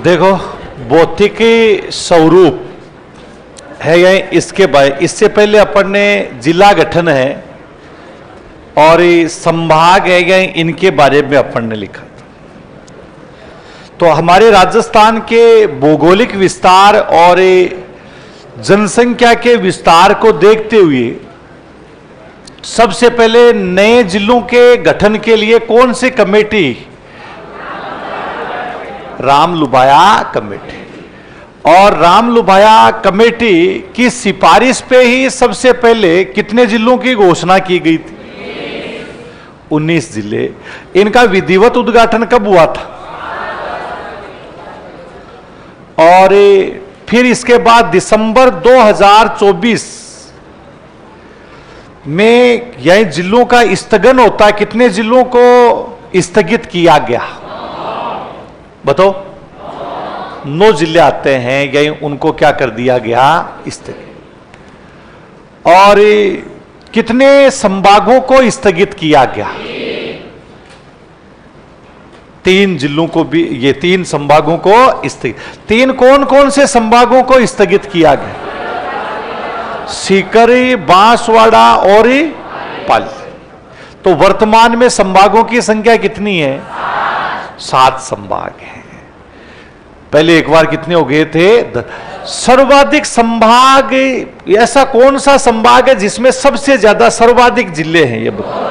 देखो, भौतिक स्वरूप है ये, इससे पहले अपन ने जिला गठन है और संभाग है ये, इनके बारे में अपन ने लिखा था। तो हमारे राजस्थान के भौगोलिक विस्तार और जनसंख्या के विस्तार को देखते हुए सबसे पहले नए जिलों के गठन के लिए कौन सी कमेटी? रामलुभाया कमेटी। और रामलुभाया कमेटी की सिफारिश पे ही सबसे पहले कितने जिलों की घोषणा की गई थी? 19 जिले। इनका विधिवत उद्घाटन कब हुआ था? और फिर इसके बाद दिसंबर 2024 में यह जिलों का स्थगन होता है। कितने जिलों को स्थगित किया गया? बताओ। 9 जिले आते हैं, यही उनको क्या कर दिया गया? स्थगित। और कितने संभागों को स्थगित किया गया? 3 जिलों को भी, ये 3 संभागों को स्थगित। 3 कौन कौन से संभागों को स्थगित किया गया? सीकर, बांसवाड़ा और पाली। तो वर्तमान में संभागों की संख्या कितनी है? 7 संभाग हैं। पहले एक बार कितने हो गए थे? सर्वाधिक संभाग, ऐसा कौन सा संभाग है जिसमें सबसे ज्यादा सर्वाधिक जिले हैं? ये बताओ।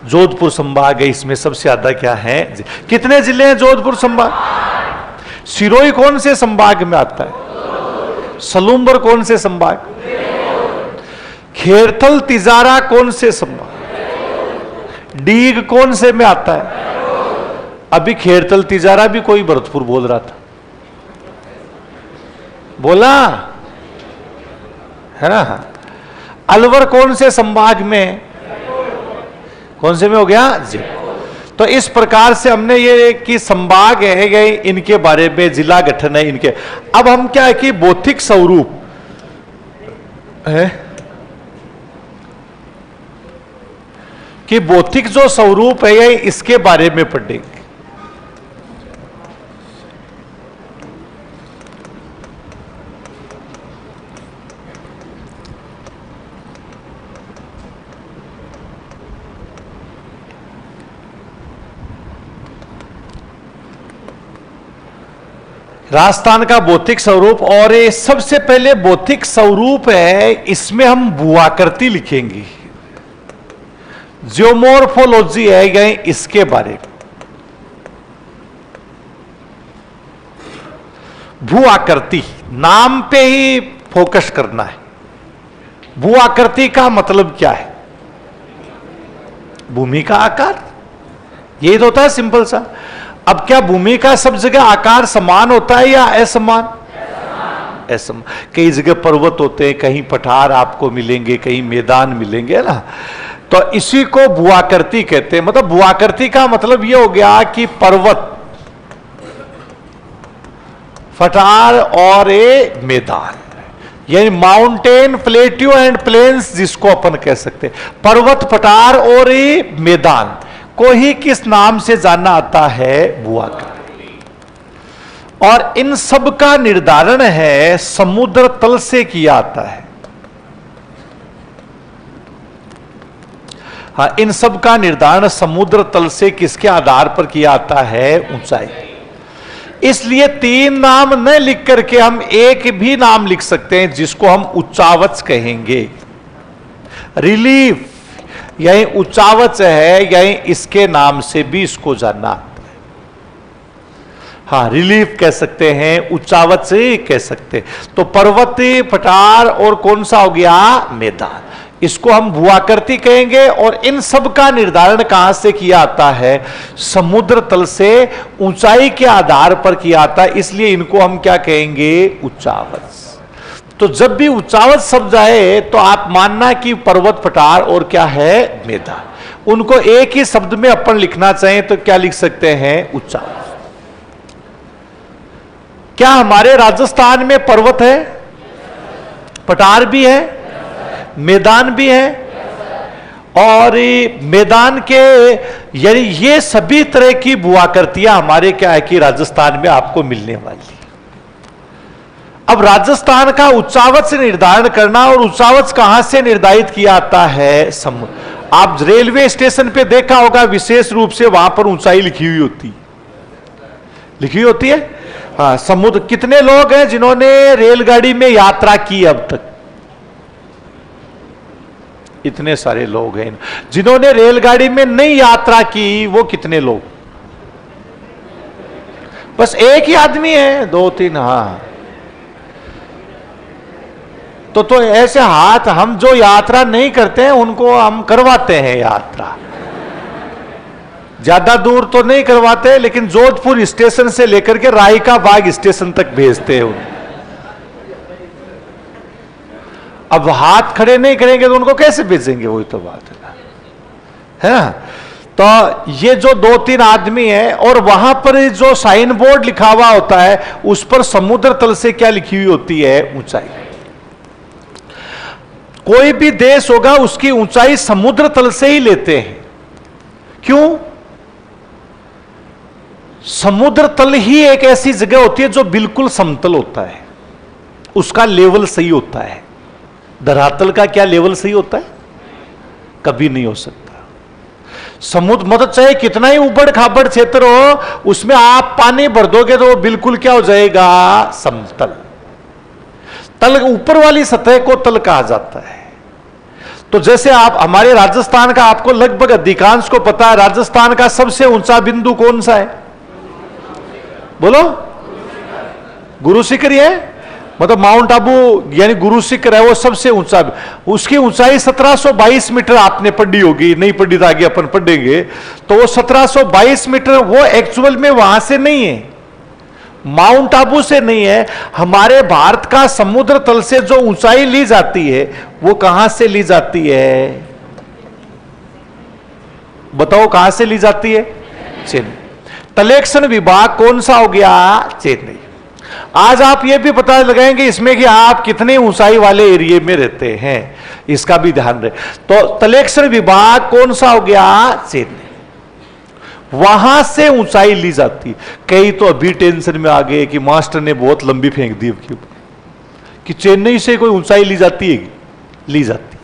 जोधपुर संभाग है, इसमें सबसे ज्यादा क्या है? कितने जिले हैं जोधपुर संभाग? सिरोही कौन से संभाग में आता है? सलूम्बर कौन से संभाग? खेरथल तिजारा कौन से संभाग? डीग कौन से में आता है? अभी खेरथल तिजारा भी कोई भरतपुर बोल रहा था, बोला है ना। अलवर कौन से संभाग में? कौन से में हो गया जी? तो इस प्रकार से हमने ये कि संभाग है गए, इनके बारे में जिला गठन है इनके। अब हम क्या है कि भौतिक स्वरूप है कि भौतिक जो स्वरूप है ये, इसके बारे में पढ़ेंगे। राजस्थान का भौतिक स्वरूप, और ये सबसे पहले भौतिक स्वरूप है, इसमें हम भूआकृति लिखेंगे। जियोमोर्फोलॉजी है गए, इसके बारे में। भूआकृति नाम पे ही फोकस करना है। भूआकृति का मतलब क्या है? भूमि का आकार, यही तो होता है सिंपल सा। अब क्या भूमि का सब जगह आकार समान होता है या असमान? असमान। कई जगह पर्वत होते हैं, कहीं पठार आपको मिलेंगे, कहीं मैदान मिलेंगे ना। तो इसी को भूआकृति कहते हैं। मतलब भूआकृति का मतलब यह हो गया कि पर्वत, पठार और ये मैदान, यानी माउंटेन, प्लेट्यू एंड प्लेन्स जिसको अपन कह सकते हैं। पर्वत, पठार और ये मैदान को ही किस नाम से जाना आता है? भूआकृति। और इन सब का निर्धारण है समुद्र तल से किया जाता है। हाँ, इन सब का निर्धारण समुद्र तल से किसके आधार पर किया जाता है? ऊंचाई। इसलिए 3 नाम न लिख करके हम एक भी नाम लिख सकते हैं, जिसको हम उच्चावच कहेंगे। रिलीफ, यही उच्चावच है, यही इसके नाम से भी इसको जानना आता है। हाँ, रिलीफ कह सकते हैं, उच्चावच से कह सकते हैं। तो पर्वत, पठार और कौन सा हो गया? मैदान। इसको हम भूआकृति कहेंगे। और इन सब का निर्धारण कहां से किया जाता है? समुद्र तल से ऊंचाई के आधार पर किया जाता है। इसलिए इनको हम क्या कहेंगे? उच्चावच। तो जब भी उच्चावच शब्द आए तो आप मानना कि पर्वत, पठार और क्या है? मैदान। उनको एक ही शब्द में अपन लिखना चाहें तो क्या लिख सकते हैं? उच्चावच। क्या हमारे राजस्थान में पर्वत है, पठार भी है, मैदान भी है और मैदान के, यानी ये सभी तरह की भूआकृतियां हमारे क्या है कि राजस्थान में आपको मिलने वाली। अब राजस्थान का उच्चावच निर्धारण करना, और उच्चावच कहां से निर्धारित किया जाता है? समुद्र। आप रेलवे स्टेशन पे देखा होगा विशेष रूप से वहां पर ऊंचाई लिखी हुई होती है। हाँ, समुद्र। कितने लोग हैं जिन्होंने रेलगाड़ी में यात्रा की अब तक? इतने सारे लोग हैं। जिन्होंने रेलगाड़ी में नहीं यात्रा की वो कितने लोग? बस एक ही आदमी है, 2-3। हाँ, तो ऐसे हाथ, हम जो यात्रा नहीं करते हैं उनको हम करवाते हैं यात्रा। ज्यादा दूर तो नहीं करवाते, लेकिन जोधपुर स्टेशन से लेकर के रायका बाग स्टेशन तक भेजते हैं उनको। अब हाथ खड़े नहीं करेंगे तो उनको कैसे भेजेंगे? वही तो बात है ना। तो ये जो 2-3 आदमी है, और वहां पर जो साइन बोर्ड लिखा हुआ होता है उस पर समुद्र तल से क्या लिखी हुई होती है? ऊंचाई। कोई भी देश होगा उसकी ऊंचाई समुद्र तल से ही लेते हैं। क्यों? समुद्र तल ही एक ऐसी जगह होती है जो बिल्कुल समतल होता है, उसका लेवल सही होता है। धरातल का क्या लेवल सही होता है? कभी नहीं हो सकता। समुद्र मतलब चाहे कितना ही उबड़ खाबड़ क्षेत्र हो, उसमें आप पानी भर दोगे तो वो बिल्कुल क्या हो जाएगा? समतल। तल, ऊपर वाली सतह को तल कहा जाता है। तो जैसे आप हमारे राजस्थान का, आपको लगभग अधिकांश को पता है, राजस्थान का सबसे ऊंचा बिंदु कौन सा है? बोलो। गुरु शिखर है, मतलब माउंट आबू यानी गुरु शिखर है वो सबसे ऊंचा। उसकी ऊंचाई 1722 मीटर आपने पढ़ी होगी, नहीं पढ़ी तो आगे अपन पढ़ेंगे। तो वो 1722 मीटर वो एक्चुअल में वहां से नहीं है, माउंट आबू से नहीं है। हमारे भारत का समुद्र तल से जो ऊंचाई ली जाती है वो कहां से ली जाती है? बताओ कहां से ली जाती है? चेन्नई। तलेक्षण विभाग कौन सा हो गया? चेन्नई। आज आप ये भी पता लगाएंगे इसमें कि आप कितने ऊंचाई वाले एरिया में रहते हैं, इसका भी ध्यान रहे। तो तलेक्षण विभाग कौन सा हो गया? चेन्नई। वहां से ऊंचाई ली जाती। कई तो अभी टेंशन में आ गए कि मास्टर ने बहुत लंबी फेंक दी कि चेन्नई से कोई ऊंचाई ली जाती है? ली जाती।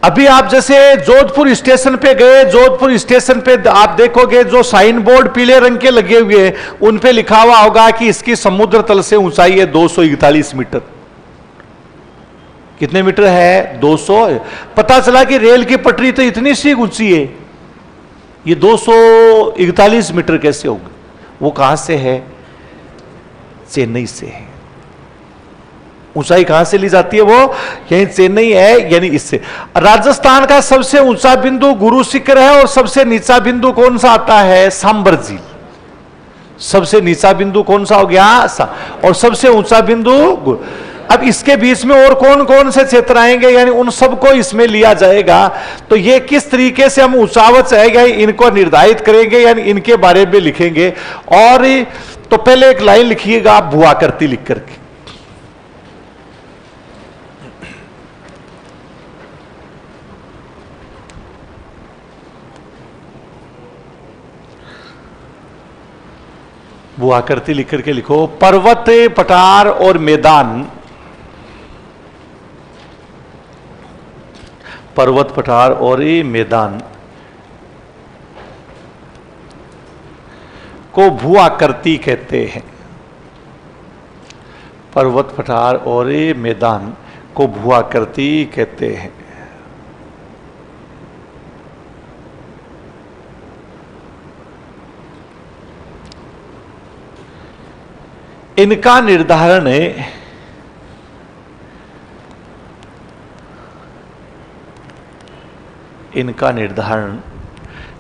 अभी आप जैसे जोधपुर स्टेशन पे गए, जोधपुर स्टेशन पे आप देखोगे जो साइन बोर्ड पीले रंग के लगे हुए हैं उन पे लिखा हुआ होगा कि इसकी समुद्र तल से ऊंचाई है 241 मीटर। कितने मीटर है? 200। पता चला कि रेल की पटरी तो इतनी सी ऊंची है, ये 241 मीटर कैसे होगी? वो कहां से है? चेन्नई से है। ऊंचाई कहां से ली जाती है? वो यही चेन्नई है, यानी इससे। राजस्थान का सबसे ऊंचा बिंदु गुरु शिखर है, और सबसे नीचा बिंदु कौन सा आता है? सांबर झील। सबसे नीचा बिंदु कौन सा हो गया? और सबसे ऊंचा बिंदु। अब इसके बीच में और कौन कौन से क्षेत्र आएंगे, यानी उन सबको इसमें लिया जाएगा। तो ये किस तरीके से हम ऊंचावच है इनको निर्धारित करेंगे, यानी इनके बारे में लिखेंगे। और तो पहले एक लाइन लिखिएगा आप भूआकृति लिख करके। भूआकृति लिख करके लिखो। पर्वत, पठार और मैदान, पर्वत, पठार और मैदान को भूआकृति कहते हैं। पर्वत, पठार और मैदान को भूआकृति कहते हैं। इनका निर्धारण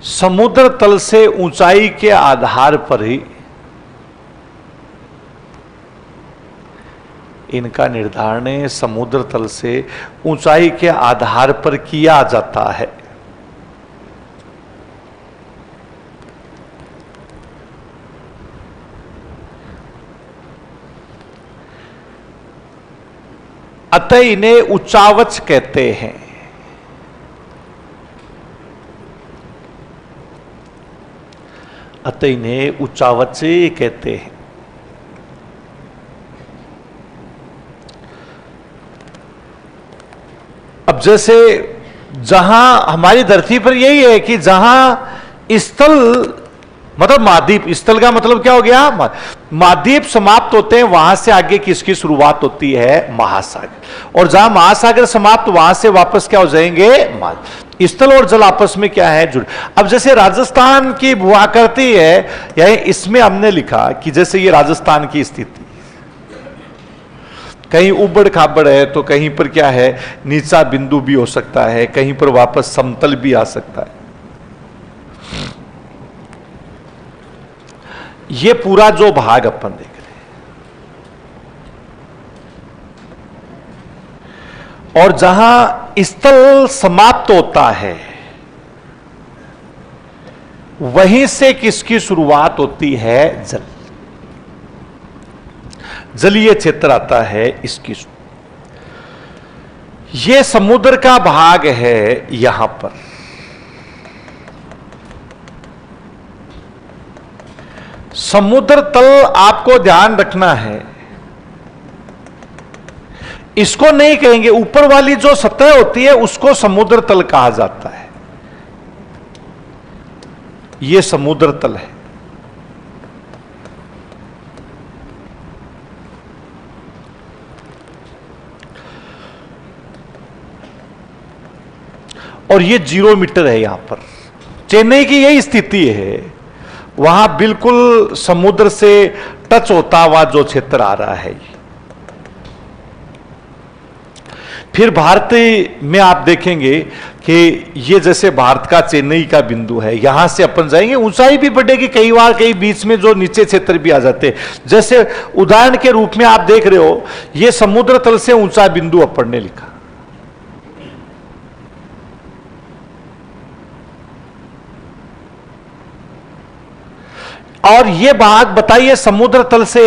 समुद्र तल से ऊंचाई के आधार पर ही, इनका निर्धारण समुद्र तल से ऊंचाई के आधार पर किया जाता है। अतः इन्हें उच्चावच कहते हैं। अतः इन्हें उच्चावच कहते हैं। अब जैसे जहां हमारी धरती पर यही है कि जहां स्थल मतलब महाद्वीप, स्थल का मतलब क्या हो गया, महाद्वीप समाप्त होते हैं, वहां से आगे किसकी शुरुआत होती है, महासागर। और जहां महासागर समाप्त, वहां से वापस क्या हो जाएंगे, स्थल और जल आपस में क्या है, जुड़े। अब जैसे राजस्थान की भूआकृति है, यानी इसमें हमने लिखा कि जैसे ये राजस्थान की स्थिति, कहीं उबड़ खाबड़ है तो कहीं पर क्या है, नीचा बिंदु भी हो सकता है, कहीं पर वापस समतल भी आ सकता है। ये पूरा जो भाग अपन देख रहे हैं, और जहां स्थल समाप्त होता है, वहीं से किसकी शुरुआत होती है, जल, जलीय क्षेत्र आता है इसकी। यह समुद्र का भाग है यहां पर। समुद्र तल आपको ध्यान रखना है, इसको नहीं कहेंगे, ऊपर वाली जो सतह होती है उसको समुद्र तल कहा जाता है। यह समुद्र तल है। और ये 0 मीटर है। यहां पर चेन्नई की यही स्थिति है, वहां बिल्कुल समुद्र से टच होता हुआ जो क्षेत्र आ रहा है। फिर भारत में आप देखेंगे कि ये जैसे भारत का चेन्नई का बिंदु है, यहां से अपन जाएंगे, ऊंचाई भी बढ़ेगी, कई बार कई बीच में जो नीचे क्षेत्र भी आ जाते हैं। जैसे उदाहरण के रूप में आप देख रहे हो, ये समुद्र तल से ऊंचा बिंदु अपन ने लिखा, और ये भाग बताइए समुद्र तल से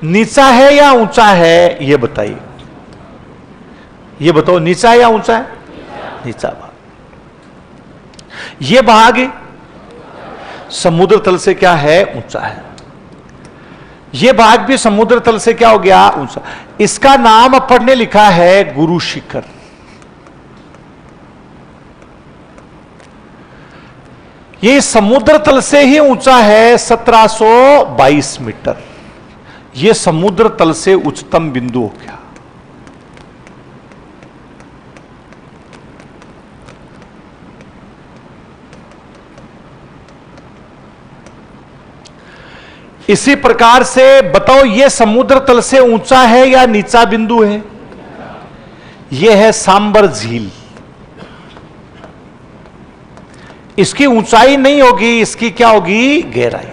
नीचा है या ऊंचा है, ये बताइए, ये बताओ, नीचा है या ऊंचा है, नीचा भाग। ये भाग समुद्र तल से क्या है, ऊंचा है। ये भाग भी समुद्र तल से क्या हो गया, ऊंचा। इसका नाम अपन ने लिखा है गुरु शिखर। ये समुद्र तल से ही ऊंचा है 1722 मीटर। ये समुद्र तल से उच्चतम बिंदु हो गया। इसी प्रकार से बताओ, ये समुद्र तल से ऊंचा है या नीचा बिंदु है, यह है सांबर झील। इसकी ऊंचाई नहीं होगी, इसकी क्या होगी, गहराई।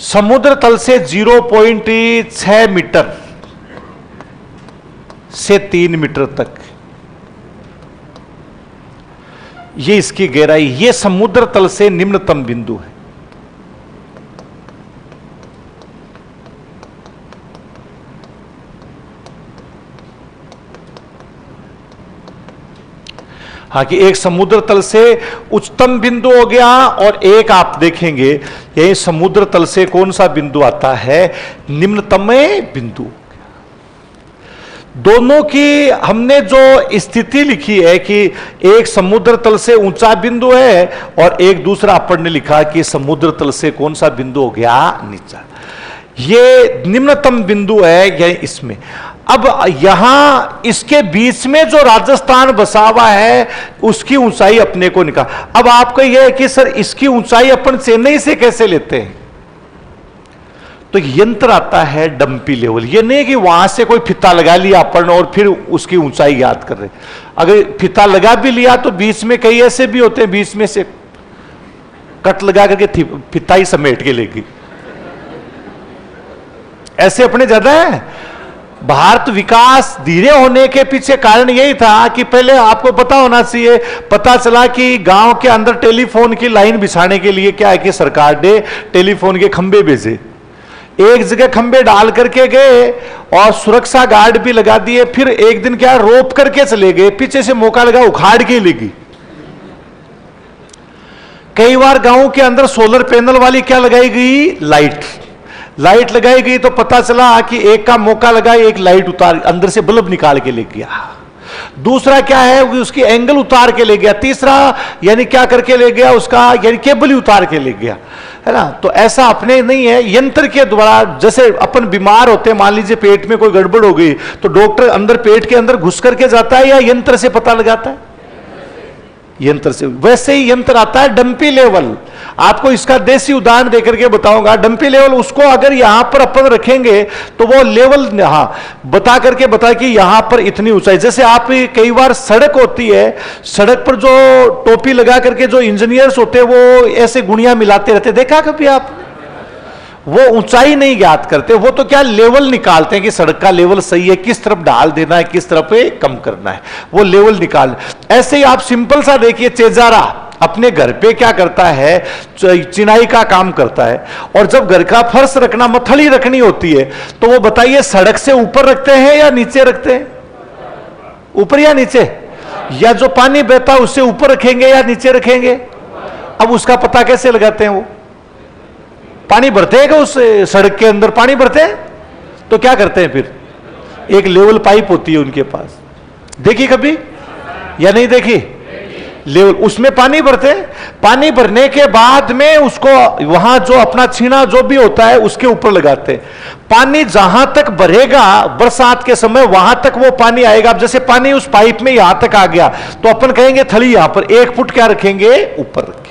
समुद्र तल से 0.6 मीटर से 3 मीटर तक ये इसकी गहराई। ये समुद्र तल से निम्नतम बिंदु है। हाँ, कि एक समुद्र तल से उच्चतम बिंदु हो गया, और एक आप देखेंगे यही समुद्र तल से कौन सा बिंदु आता है, निम्नतम बिंदु। दोनों की हमने जो स्थिति लिखी है कि एक समुद्र तल से ऊंचा बिंदु है, और एक दूसरा अपन ने लिखा कि समुद्र तल से कौन सा बिंदु हो गया, नीचा। ये निम्नतम बिंदु है यही इसमें। अब यहां इसके बीच में जो राजस्थान बसा हुआ है, उसकी ऊंचाई अपने को निकाल। अब आपको यह है कि सर इसकी ऊंचाई अपन चेन्नई से कैसे लेते हैं, तो यंत्र आता है डंपी लेवल। ये नहीं कि वहां से कोई फिता लगा लिया अपन और फिर उसकी ऊंचाई याद कर रहे। अगर फिता लगा भी लिया तो बीच में कई ऐसे भी होते हैं, बीच में से कट लगा करके फिता ही समेट के लेगी, ऐसे अपने ज्यादा है। भारत विकास धीरे होने के पीछे कारण यही था कि पहले आपको पता होना चाहिए, पता चला कि गांव के अंदर टेलीफोन की लाइन बिछाने के लिए क्या है कि सरकार ने टेलीफोन के खंभे भेजे। एक जगह खंबे डाल करके गए और सुरक्षा गार्ड भी लगा दिए, फिर एक दिन क्या रोप करके चले गए, पीछे से मौका लगा उखाड़ के ले गई। कई बार गांव के अंदर सोलर पैनल वाली क्या लगाई गई, लाइट लगाई गई, तो पता चला कि एक का मौका लगा, एक लाइट उतार अंदर से बल्ब निकाल के ले गया। दूसरा क्या है, उसकी एंगल उतार के ले गया। तीसरा यानी क्या करके ले गया, उसका यानी केबल ही उतार के ले गया, है ना। तो ऐसा अपने नहीं है, यंत्र के द्वारा। जैसे अपन बीमार होते हैं, मान लीजिए पेट में कोई गड़बड़ हो गई, तो डॉक्टर अंदर पेट के अंदर घुस करके जाता है या यंत्र से पता लगाता है, यंत्र से। वैसे ही यंत्र आता है डंपी लेवल। आपको इसका देसी उदाहरण देकर के बताऊंगा। डंपी लेवल उसको अगर यहां पर अपन रखेंगे तो वो लेवल बता करके बता कि यहां पर इतनी ऊंचाई। जैसे आप कई बार सड़क होती है, सड़क पर जो टोपी लगा करके जो इंजीनियर्स होते हैं वो ऐसे गुणियां मिलाते रहते, देखा कभी आप? वो ऊंचाई नहीं ज्ञात करते, वो तो क्या लेवल निकालते हैं कि सड़क का लेवल सही है, किस तरफ ढाल देना है, किस तरफ कम करना है, वो लेवल निकाल। ऐसे ही आप सिंपल सा देखिए, चेजारा अपने घर पे क्या करता है, चिनाई का काम करता है। और जब घर का फर्श रखना, मथड़ी रखनी होती है, तो वो बताइए सड़क से ऊपर रखते हैं या नीचे रखते हैं? ऊपर या नीचे? या जो पानी बहता है उससे ऊपर रखेंगे या नीचे रखेंगे? अब उसका पता कैसे लगाते हैं? वो पानी भरते हैं क्या उस सड़क के अंदर? पानी भरते हैं तो क्या करते हैं फिर? एक लेवल पाइप होती है उनके पास, देखी कभी या नहीं देखी? लेवल, उसमें पानी भरते हैं। पानी भरने के बाद में उसको वहां जो अपना छीना जो भी होता है उसके ऊपर लगाते हैं। पानी जहां तक भरेगा बरसात के समय, वहां तक वो पानी आएगा। अब जैसे पानी उस पाइप में यहां तक आ गया तो अपन कहेंगे थली यहां पर 1 फुट क्या रखेंगे, ऊपर रखेंगे।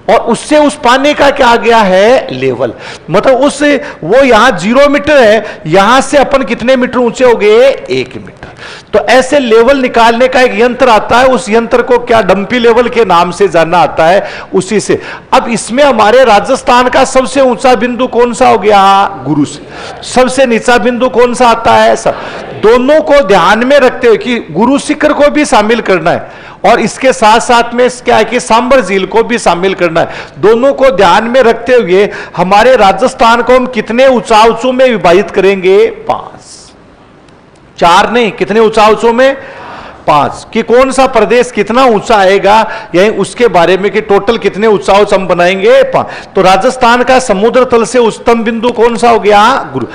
और उससे उस पानी का क्या आ गया है, लेवल। मतलब उस वो यहां 0 मीटर है, यहां से अपन कितने मीटर ऊंचे हो गए, 1 मीटर। तो ऐसे लेवल निकालने का एक यंत्र आता है, उस यंत्र को क्या डंपी लेवल के नाम से जाना आता है, उसी से। अब इसमें हमारे राजस्थान का सबसे ऊंचा बिंदु कौन सा हो गया, गुरु से। सबसे नीचा बिंदु कौन सा आता है, सब। दोनों को ध्यान में रखते हुए कि गुरु शिखर को भी शामिल करना है और इसके साथ साथ में क्या है कि सांबर झील को भी शामिल करना है। दोनों को ध्यान में रखते हुए हमारे राजस्थान को हम कितने ऊंचाई में विभाजित करेंगे, 5। 4 नहीं, कितने ऊंचाई में, 5। कि कौन सा प्रदेश कितना ऊंचा आएगा, यही उसके बारे में कि टोटल कितने ऊंचाई हम बनाएंगे, 5। तो राजस्थान का समुद्र तल से उच्चतम बिंदु कौन सा हो गया, गुरु।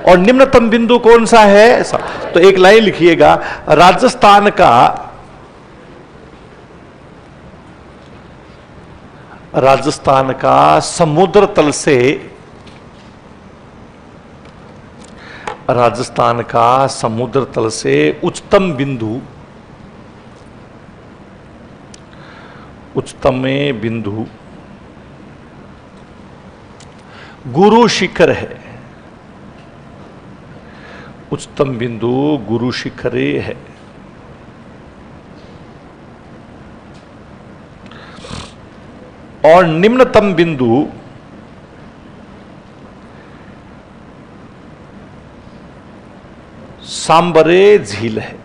और निम्नतम बिंदु कौन सा है, तो एक लाइन लिखिएगा, राजस्थान का समुद्र तल से, राजस्थान का समुद्र तल से उच्चतम बिंदु, उच्चतम बिंदु गुरु शिखर है। उच्चतम बिंदु गुरु शिखर है। और निम्नतम बिंदु सांबरे झील है।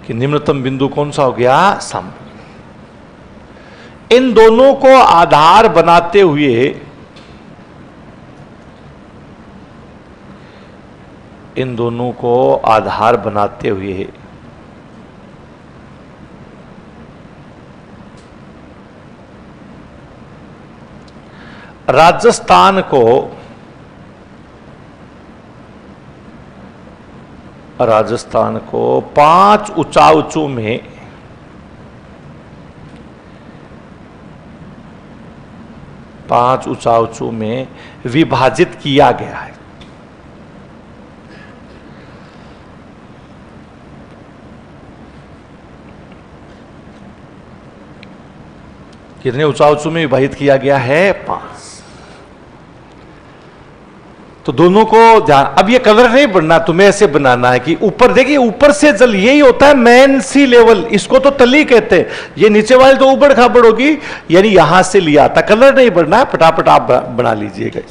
कि निम्नतम बिंदु कौन सा हो गया, सांबर। इन दोनों को आधार बनाते हुए, इन दोनों को आधार बनाते हुए राजस्थान को 5 ऊंचाइयों में, 5 ऊंचाइयों में विभाजित किया गया है। कितने ऊंचाइयों में विभाजित किया गया है, 5। तो दोनों को ध्यान। अब ये कलर नहीं बनना, तुम्हें ऐसे बनाना है कि ऊपर देखिए, ऊपर से जल, यही होता है मेन सी लेवल, इसको तो तली कहते हैं। ये नीचे वाले तो उबड़ खाबड़ होगी, यानी यहां से लिया था। कलर नहीं बनना है, फटाफट आप बना लीजिएगा।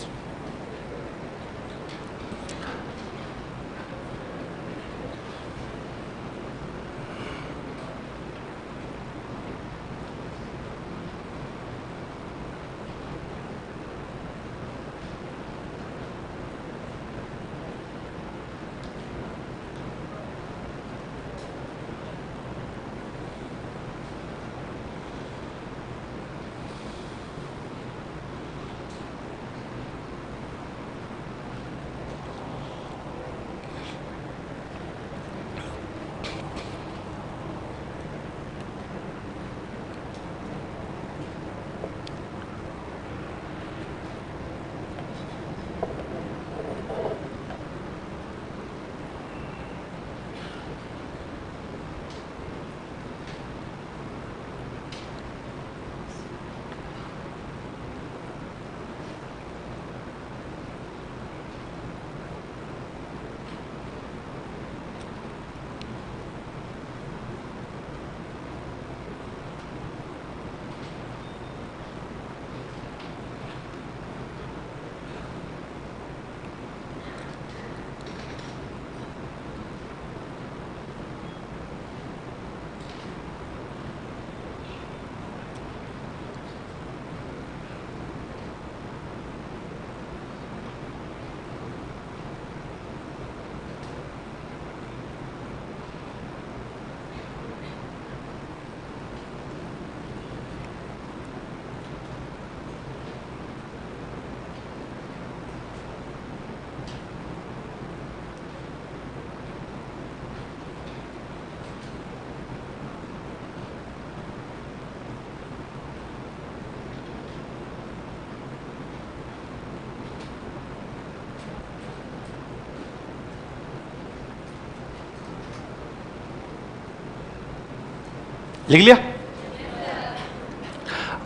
लिख लिया।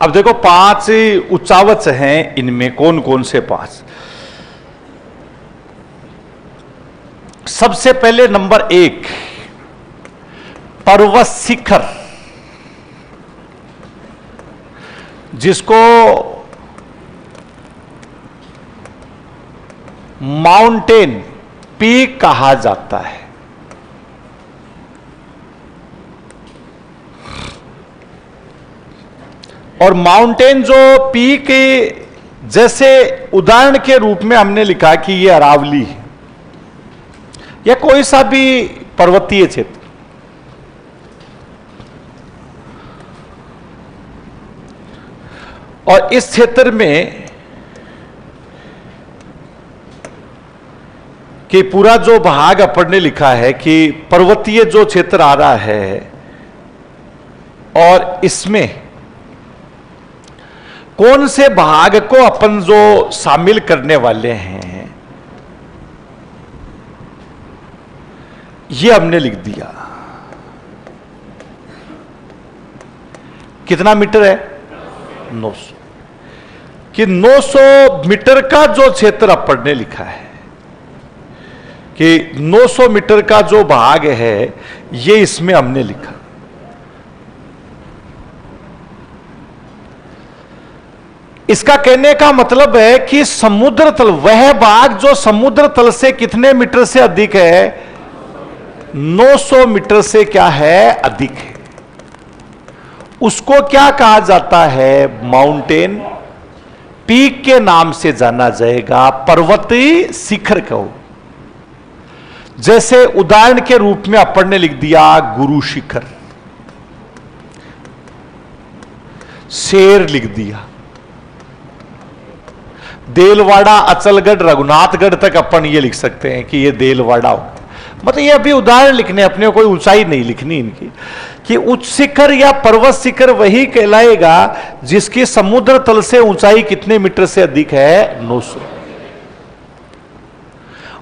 अब देखो 5 उच्चावच हैं, इनमें कौन कौन से 5। सबसे पहले नंबर 1 पर्वत शिखर, जिसको माउंटेन पीक कहा जाता है। और माउंटेन जो पीक, जैसे उदाहरण के रूप में हमने लिखा कि यह अरावली है या कोई सा भी पर्वतीय क्षेत्र, और इस क्षेत्र में कि पूरा जो भाग अपन ने लिखा है कि पर्वतीय जो क्षेत्र आ रहा है, और इसमें कौन से भाग को अपन जो शामिल करने वाले हैं, ये हमने लिख दिया। कितना मीटर है? 900। कि 900 मीटर का जो क्षेत्र अपन ने लिखा है कि 900 मीटर का जो भाग है, ये इसमें हमने लिखा। इसका कहने का मतलब है कि समुद्र तल, वह भाग जो समुद्र तल से कितने मीटर से अधिक है? 900 मीटर से क्या है? अधिक है। उसको क्या कहा जाता है? माउंटेन पीक के नाम से जाना जाएगा, पर्वतीय शिखर को। जैसे उदाहरण के रूप में अपन ने लिख दिया गुरु शिखर, शेर लिख दिया, देलवाड़ा, अचलगढ़, रघुनाथगढ़ तक अपन ये लिख सकते हैं कि ये देलवाड़ा हो। मतलब ये अभी उदाहरण लिखने, अपने कोई ऊंचाई नहीं लिखनी इनकी। कि उच्च शिखर या पर्वत शिखर वही कहलाएगा जिसकी समुद्र तल से ऊंचाई कितने मीटर से अधिक है? 900।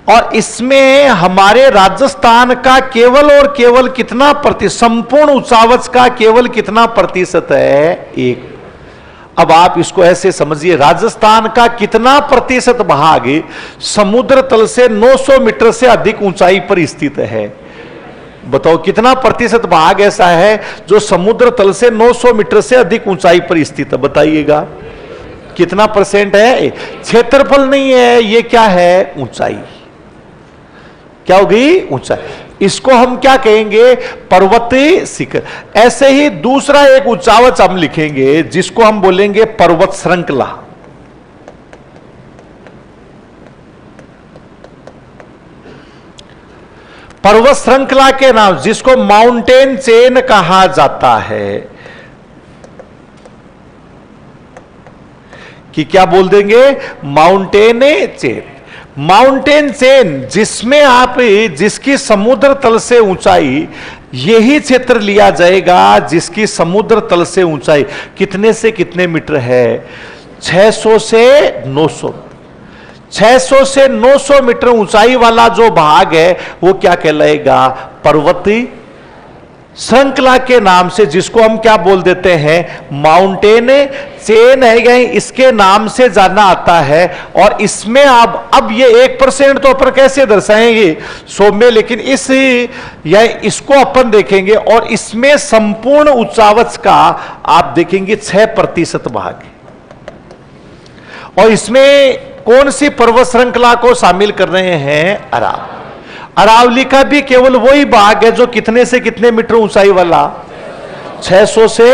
और इसमें हमारे राजस्थान का केवल और केवल कितना प्रतिशत, संपूर्ण उच्चावच का केवल कितना प्रतिशत है? 1। अब आप इसको ऐसे समझिए, राजस्थान का कितना प्रतिशत भाग समुद्र तल से 900 मीटर से अधिक ऊंचाई पर स्थित है? बताओ कितना प्रतिशत भाग ऐसा है जो समुद्र तल से 900 मीटर से अधिक ऊंचाई पर स्थित है? बताइएगा कितना परसेंट है? क्षेत्रफल नहीं है, ये क्या है? ऊंचाई। क्या होगी? ऊंचाई। इसको हम क्या कहेंगे? पर्वतीय शिखर। ऐसे ही दूसरा एक उच्चावच हम लिखेंगे जिसको हम बोलेंगे पर्वत श्रृंखला। पर्वत श्रृंखला के नाम, जिसको माउंटेन चेन कहा जाता है, कि क्या बोल देंगे? Mountain chain. माउंटेन चेन जिसमें आप, जिसकी समुद्र तल से ऊंचाई, यही क्षेत्र लिया जाएगा जिसकी समुद्र तल से ऊंचाई कितने से कितने मीटर है? 600 से 900। 600 से 900 मीटर ऊंचाई वाला जो भाग है वो क्या कहलाएगा? पर्वतीय श्रृंखला के नाम से, जिसको हम क्या बोल देते हैं? माउंटेन चेन है, गए इसके नाम से जाना आता है। और इसमें अब ये 1% तो अपन कैसे दर्शाएंगे 100 में, लेकिन इसको अपन देखेंगे, और इसमें संपूर्ण उच्चावच का आप देखेंगे 6% भाग है। और इसमें कौन सी पर्वत श्रृंखला को शामिल कर रहे हैं? अरावली। अरावली का भी केवल वही भाग है जो कितने से कितने मीटर ऊंचाई वाला? 600 से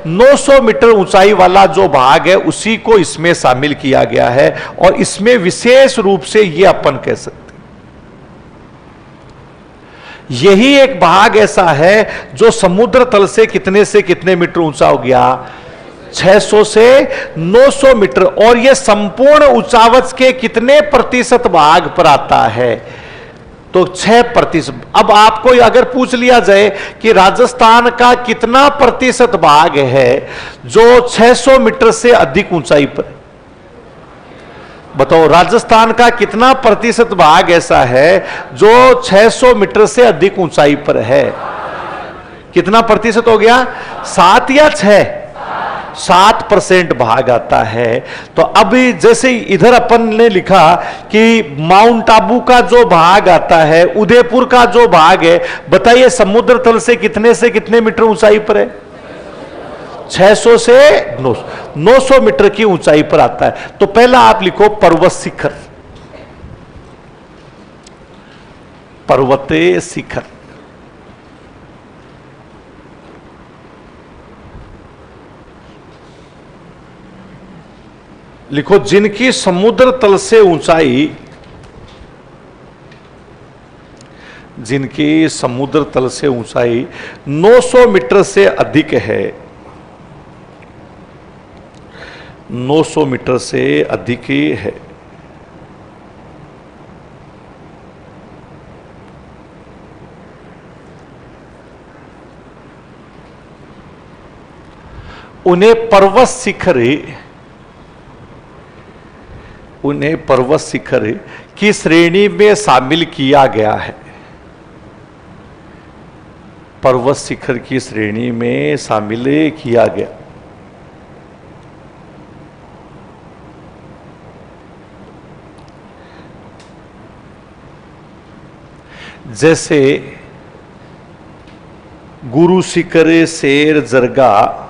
900 मीटर ऊंचाई वाला जो भाग है, उसी को इसमें शामिल किया गया है। और इसमें विशेष रूप से ये अपन कह सकते हैं, यही एक भाग ऐसा है जो समुद्र तल से कितने मीटर ऊंचा हो गया? 600 से 900 मीटर। और यह संपूर्ण उच्चावच के कितने प्रतिशत भाग पर आता है? तो 6%। अब आपको अगर पूछ लिया जाए कि राजस्थान का कितना प्रतिशत भाग है जो 600 मीटर से अधिक ऊंचाई पर, बताओ राजस्थान का कितना प्रतिशत भाग ऐसा है जो 600 मीटर से अधिक ऊंचाई पर है? कितना प्रतिशत हो गया? 7 या 6? 7% भाग आता है। तो अभी जैसे इधर अपन ने लिखा कि माउंट आबू का जो भाग आता है, उदयपुर का जो भाग है, बताइए समुद्र तल से कितने मीटर ऊंचाई पर है? 600 से 900 मीटर की ऊंचाई पर आता है। तो पहला आप लिखो पर्वत शिखर, पर्वतीय शिखर। लिखो जिनकी समुद्र तल से ऊंचाई, जिनकी समुद्र तल से ऊंचाई 900 मीटर से अधिक है, 900 मीटर से अधिक ही है। उन्हें पर्वत शिखर, उन्हें पर्वत शिखर की श्रेणी में शामिल किया गया है, पर्वत शिखर की श्रेणी में शामिल किया गया। जैसे गुरु शिखर, शेर जरगा,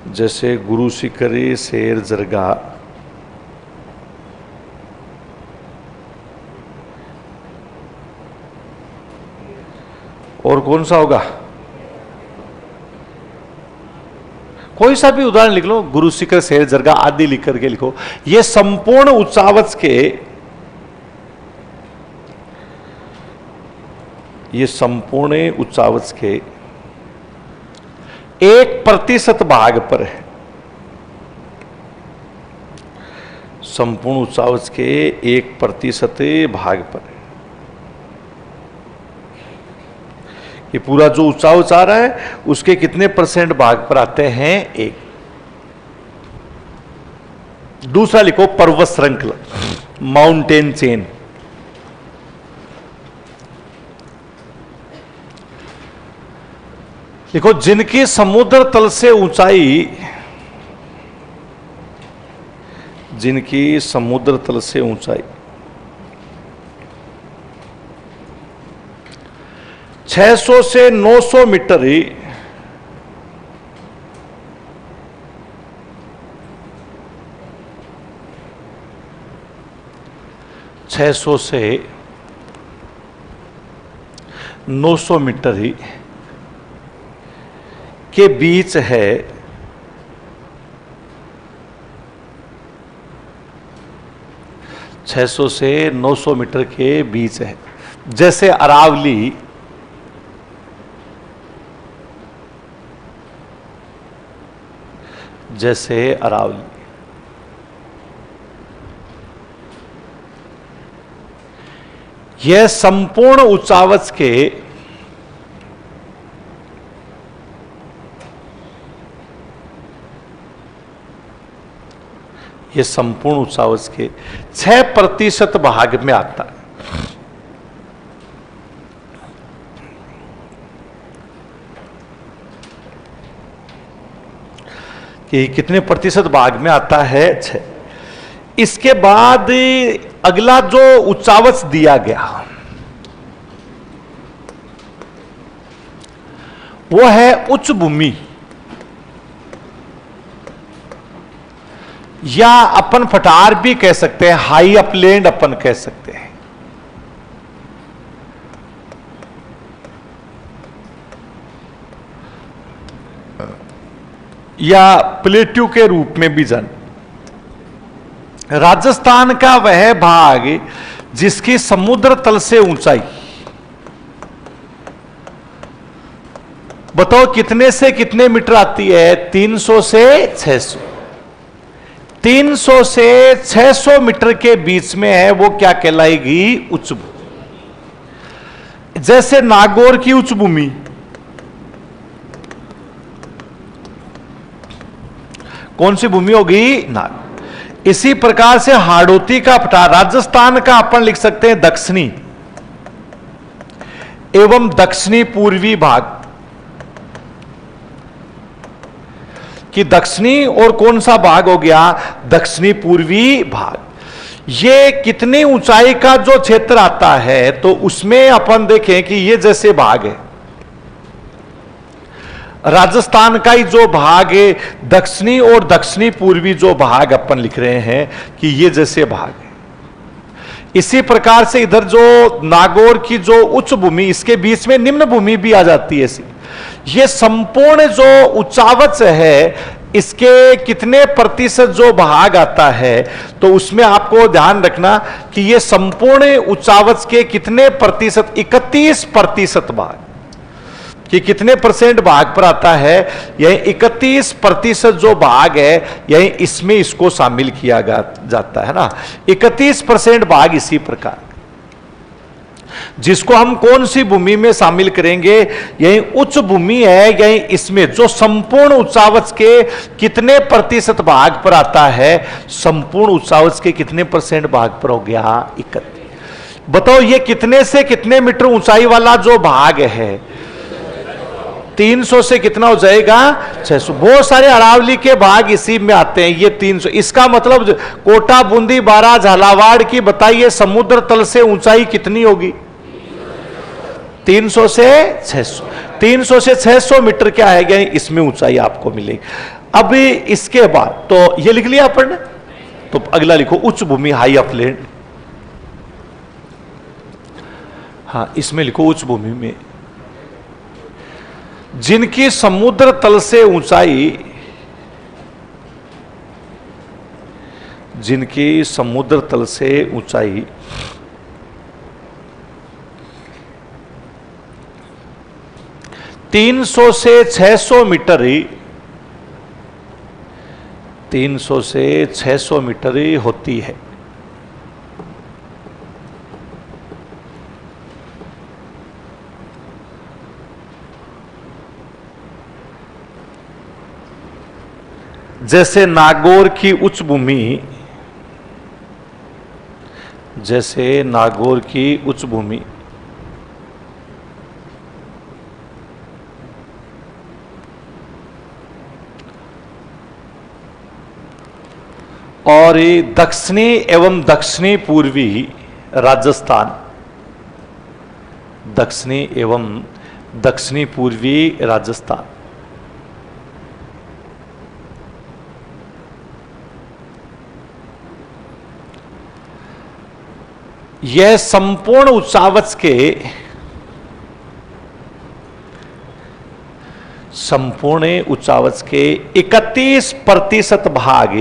जैसे गुरु शिखर, शेर जरगा, और कौन सा होगा? कोई सा भी उदाहरण लिख लो, गुरु शिखर, शेर जरगा आदि लिख करके लिखो। ये संपूर्ण उच्चावच के, ये संपूर्ण उच्चावच के 1% भाग पर है, संपूर्ण उच्चावच के 1% भाग पर है। ये पूरा जो उच्चावच आ रहा है उसके कितने % भाग पर आते हैं? 1। दूसरा लिखो पर्वत श्रृंखला, माउंटेन चेन। देखो जिनकी समुद्र तल से ऊंचाई, जिनकी समुद्र तल से ऊंचाई 600 से 900 मीटर ही, (600 से 900 मीटर ही के बीच है, (600 से 900 मीटर के बीच है। जैसे अरावली, जैसे अरावली, यह संपूर्ण उच्चावच के ये संपूर्ण उच्चावच के 6% भाग में आता है। कि कितने प्रतिशत भाग में आता है? 6। इसके बाद अगला जो उच्चावच दिया गया वो है उच्च भूमि, या अपन फटार भी कह सकते हैं, हाई अपलैंड अपन कह सकते हैं। या प्लेट्यू के रूप में भी जान। राजस्थान का वह भाग जिसकी समुद्र तल से ऊंचाई, बताओ कितने से कितने मीटर आती है? 300 से 600। 300 से 600 मीटर के बीच में है, वो क्या कहलाएगी? उच्च भूमि। जैसे नागौर की उच्च भूमि, कौन सी भूमि होगी? नाग। इसी प्रकार से हाड़ौती का पठार, राजस्थान का अपन लिख सकते हैं दक्षिणी, एवं दक्षिणी पूर्वी भाग, कि दक्षिणी और कौन सा भाग हो गया, दक्षिणी पूर्वी भाग। ये कितनी ऊंचाई का जो क्षेत्र आता है, तो उसमें अपन देखें कि ये जैसे भाग है, राजस्थान का ही जो भाग है, दक्षिणी और दक्षिणी पूर्वी जो भाग अपन लिख रहे हैं कि ये जैसे भाग है। इसी प्रकार से इधर जो नागौर की जो उच्च भूमि, इसके बीच में निम्न भूमि भी आ जाती है ऐसी। ये संपूर्ण जो उच्चावच है, इसके कितने प्रतिशत जो भाग आता है, तो उसमें आपको ध्यान रखना कि ये संपूर्ण उच्चावच के कितने प्रतिशत, 31% भाग, कि कितने परसेंट भाग पर आता है, यही 31% जो भाग है, यही इसमें इसको शामिल किया जाता है ना। 31% भाग इसी प्रकार, जिसको हम कौन सी भूमि में शामिल करेंगे, यही उच्च भूमि है, यही इसमें जो संपूर्ण उच्चावच के कितने प्रतिशत भाग पर आता है, संपूर्ण उच्चावच के कितने परसेंट भाग पर हो गया, 31। बताओ ये कितने से कितने मीटर ऊंचाई वाला जो भाग है, 300 से कितना हो जाएगा, 600। बहुत सारे अरावली के भाग इसी में आते हैं, ये 300। इसका मतलब कोटा, बूंदी, बारा, झालावाड़ की बताइए समुद्र तल से ऊंचाई कितनी होगी, 300 से 600। 300 से 600 मीटर क्या है, इसमें ऊंचाई आपको मिलेगी। अभी इसके बाद तो ये लिख लिया अपन ने, तो अगला लिखो उच्च भूमि, हाई अपलैंड। हाँ, इसमें लिखो उच्च भूमि में जिनकी समुद्र तल से ऊंचाई, जिनकी समुद्र तल से ऊंचाई 300 से 600 मीटर ही, 300 से 600 मीटर ही होती है। जैसे नागौर की उच्च भूमि, जैसे नागौर की उच्च भूमि और दक्षिणी एवं दक्षिणी पूर्वी राजस्थान, दक्षिणी एवं दक्षिणी पूर्वी राजस्थान, यह संपूर्ण उच्चावच के, संपूर्ण उच्चावच के 31% भाग,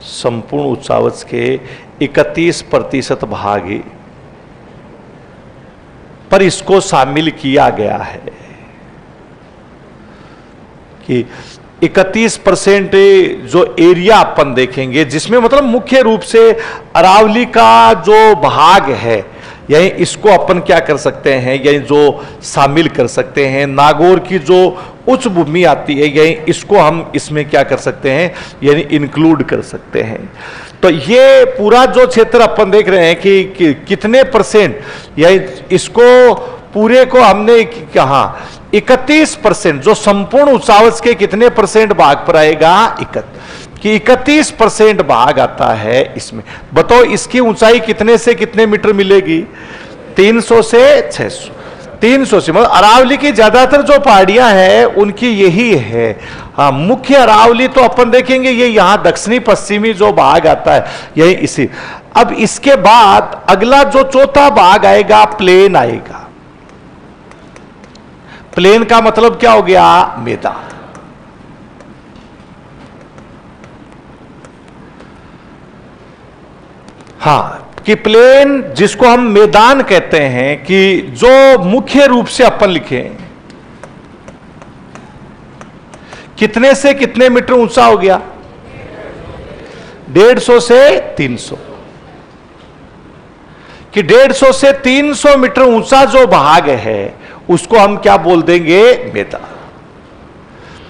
संपूर्ण उच्चावच के 31% भाग पर इसको शामिल किया गया है कि 31% जो एरिया अपन देखेंगे, जिसमें मतलब मुख्य रूप से अरावली का जो भाग है, यही इसको अपन क्या कर सकते हैं, यही जो शामिल कर सकते हैं। नागौर की जो उच्च भूमि आती है, यही इसको हम इसमें क्या कर सकते हैं, यानी इंक्लूड कर सकते हैं। तो ये पूरा जो क्षेत्र अपन देख रहे हैं कि कितने परसेंट, यही इसको पूरे को हमने कहा 31%, जो संपूर्ण उच्चावच के कितने परसेंट भाग पर आएगा, 31% भाग आता है इसमें। बताओ इसकी ऊंचाई कितने से कितने मीटर मिलेगी, 300 से 600। 300 से मतलब अरावली की ज्यादातर जो पहाड़ियां हैं उनकी यही है। हाँ, मुख्य अरावली तो अपन देखेंगे ये यहां दक्षिणी पश्चिमी जो भाग आता है, यही इसी। अब इसके बाद अगला जो चौथा भाग आएगा, प्लेन आएगा। प्लेन का मतलब क्या हो गया, मैदान। हाँ, कि प्लेन जिसको हम मैदान कहते हैं, कि जो मुख्य रूप से अपन लिखे कितने से कितने मीटर ऊंचा हो गया, 150 से 300, कि 150 से 300 मीटर ऊंचा जो भाग है उसको हम क्या बोल देंगे, मैदान।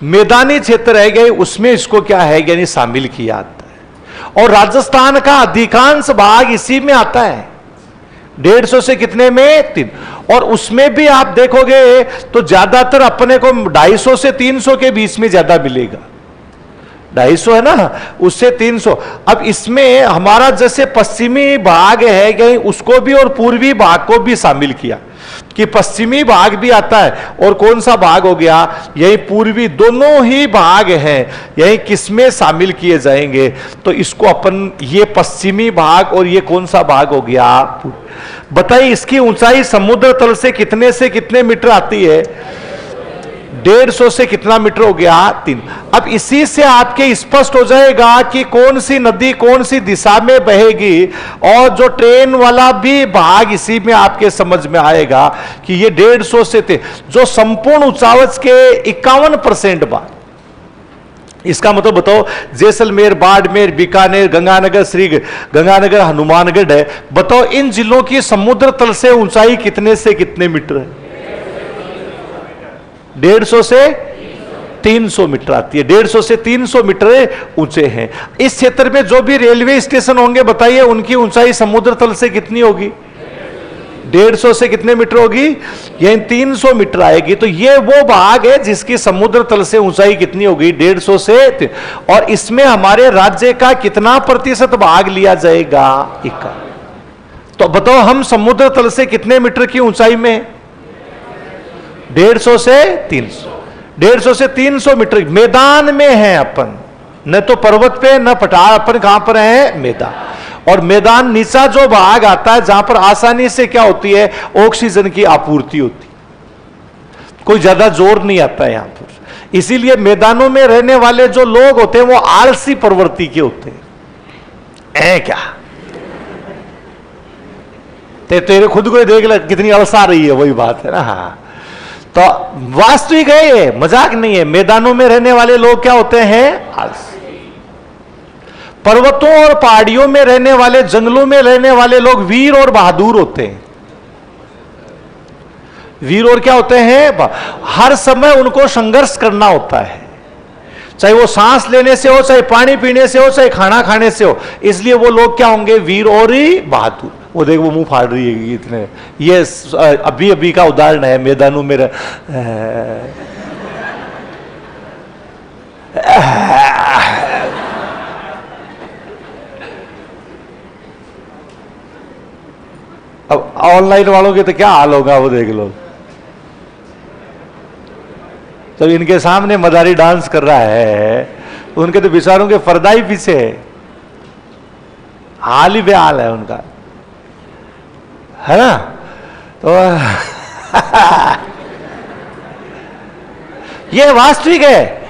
मैदानी क्षेत्र रह गए, उसमें इसको क्या है, यानी शामिल किया जाता है। और राजस्थान का अधिकांश भाग इसी में आता है। 150 से कितने में 3, और उसमें भी आप देखोगे तो ज्यादातर अपने को 250 से 300 के बीच में ज्यादा मिलेगा। 250 है ना, उससे 300। अब इसमें हमारा जैसे पश्चिमी भाग है कहीं, उसको भी और पूर्वी भाग को भी शामिल किया कि पश्चिमी भाग भी आता है, और कौन सा भाग हो गया, यही पूर्वी, दोनों ही भाग हैं, यही किसमें शामिल किए जाएंगे। तो इसको अपन ये पश्चिमी भाग और ये कौन सा भाग हो गया, बताइए। इसकी ऊंचाई समुद्र तल से कितने मीटर आती है, 150 से कितना मीटर हो गया, 3। अब इसी से आपके स्पष्ट हो जाएगा कि कौन सी नदी कौन सी दिशा में बहेगी, और जो ट्रेन वाला भी भाग इसी में आपके समझ में आएगा कि ये 150 से थे, जो संपूर्ण उचावच के 51% भाग। इसका मतलब बताओ, जैसलमेर, बाड़मेर, बीकानेर, गंगानगर, गंगानगर, हनुमानगढ़ है, बताओ इन जिलों की समुद्र तल से ऊंचाई कितने से कितने मीटर है, 150 से 300 मीटर आती है। 150 से 300 मीटर ऊंचे हैं। इस क्षेत्र में जो भी रेलवे स्टेशन होंगे, बताइए उनकी ऊंचाई समुद्र तल से कितनी होगी, 150 से कितने मीटर होगी, यानी 300 मीटर आएगी। तो ये वो भाग है जिसकी समुद्र तल से ऊंचाई कितनी होगी, 150 से। और इसमें हमारे राज्य का कितना प्रतिशत भाग लिया जाएगा, 51। तो बताओ हम समुद्र तल से कितने मीटर की ऊंचाई में, 150 से 300। 150 से 300 मीटर मैदान में है अपन, न तो पर्वत पे न पठार, अपन कहां पर है, मैदान। और मैदान नीचा जो भाग आता है जहां पर आसानी से क्या होती है, ऑक्सीजन की आपूर्ति होती, कोई ज्यादा जोर नहीं आता है यहां पर। इसीलिए मैदानों में रहने वाले जो लोग होते हैं वो आलसी प्रवृत्ति के होते हैं। क्या तेरे खुद को देख ले कितनी अलसा रही है, वही बात है ना। हाँ, तो वास्तविक है ये, मजाक नहीं है। मैदानों में रहने वाले लोग क्या होते हैं, आलसी। पर्वतों और पहाड़ियों में रहने वाले, जंगलों में रहने वाले लोग वीर और बहादुर होते हैं। वीर और क्या होते हैं, हर समय उनको संघर्ष करना होता है, चाहे वो सांस लेने से हो, चाहे पानी पीने से हो, चाहे खाना खाने से हो। इसलिए वो लोग क्या होंगे, वीर और ही बहादुर। वो देखो वो मुंह फाड़ रही है इतने, ये अभी अभी का उदाहरण है। मैदानों में अब ऑनलाइन वालों के तो क्या हाल होगा, वो देख लो। जब इनके सामने मदारी डांस कर रहा है, उनके तो बेचारों के पर्दा ही पीछे है, हाल ही बेहाल है उनका, है ना। तो ये वास्तविक है।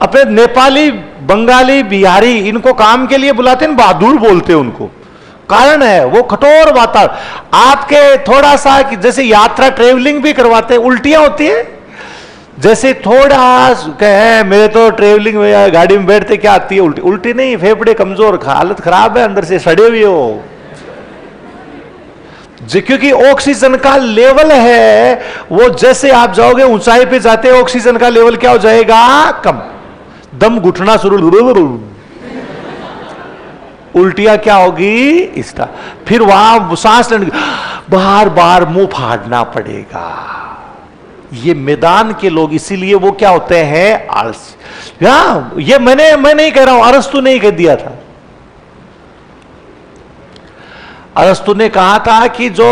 अपने नेपाली, बंगाली, बिहारी, इनको काम के लिए बुलाते हैं, बहादुर बोलते हैं उनको। कारण है वो कठोर वातावरण। आपके थोड़ा सा जैसे यात्रा ट्रेवलिंग भी करवाते हैं, उल्टियां होती है, जैसे थोड़ा कहे मेरे तो ट्रेवलिंग में गाड़ी में बैठते क्या आती है, उल्टी। उल्टी नहीं, फेफड़े कमजोर, हालत खराब है, अंदर से सड़े हुए हो, क्योंकि ऑक्सीजन का लेवल है वो, जैसे आप जाओगे ऊंचाई पे जाते हैं, ऑक्सीजन का लेवल क्या हो जाएगा, कम, दम घुटना शुरू, उल्टियां क्या होगी, इसका। फिर वहां सांस लेने, बार बार मुंह फाड़ना पड़ेगा। ये मैदान के लोग, इसीलिए वो क्या होते हैं, आलसी। ये मैं नहीं कह रहा हूं, अरस्तु ने कह दिया था। अरस्तु ने कहा था कि जो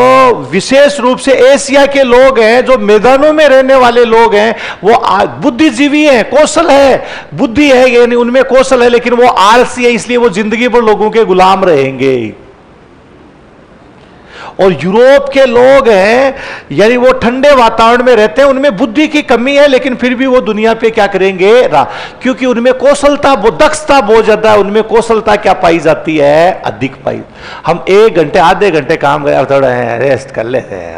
विशेष रूप से एशिया के लोग हैं, जो मैदानों में रहने वाले लोग हैं, वो बुद्धिजीवी हैं, कौशल है, बुद्धि है, यानी उनमें कौशल है, लेकिन वो आलसी है, इसलिए वो जिंदगी भर लोगों के गुलाम रहेंगे। और यूरोप के लोग हैं, यानी वो ठंडे वातावरण में रहते हैं, उनमें बुद्धि की कमी है, लेकिन फिर भी वो दुनिया पे क्या करेंगे, क्योंकि उनमें कौशलता, दक्षता बहुत ज्यादा है। उनमें कौशलता क्या पाई जाती है, अधिक पाई। हम 1 घंटे, आधे घंटे काम कर, थोड़ा रेस्ट कर लेते हैं,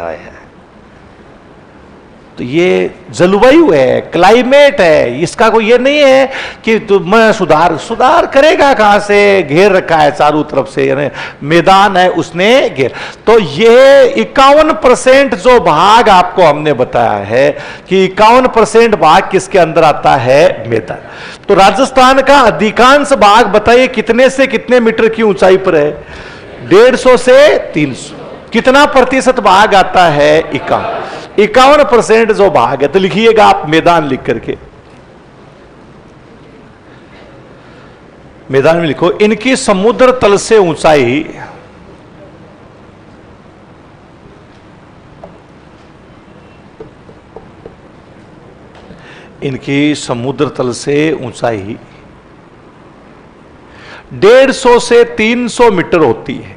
तो ये जलवायु है, क्लाइमेट है, इसका कोई ये नहीं है कि तो मैं सुधार करेगा कहां से, घेर रखा है चारों तरफ से, यानी मैदान है उसने घेर। तो ये 51% जो भाग आपको हमने बताया है कि 51% भाग किसके अंदर आता है, मैदान। तो राजस्थान का अधिकांश भाग बताइए कितने से कितने मीटर की ऊंचाई पर है, 150 से 300। कितना प्रतिशत भाग आता है, 51% जो भाग है। तो लिखिएगा आप मैदान लिख करके, मैदान में लिखो इनकी समुद्र तल से ऊंचाई इनकी समुद्र तल से ऊंचाई 150 से 300 मीटर होती है,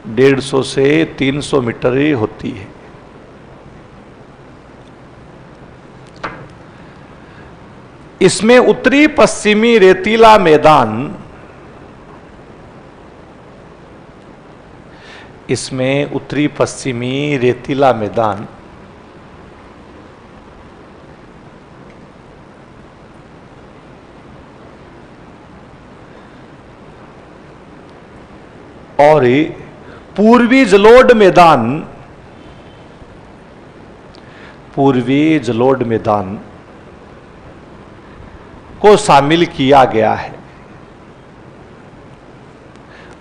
150 से 300 मीटर ही होती है। इसमें उत्तरी पश्चिमी रेतीला मैदान, इसमें उत्तरी पश्चिमी रेतीला मैदान और पूर्वी जलोढ़ मैदान, पूर्वी जलोढ़ मैदान को शामिल किया गया है।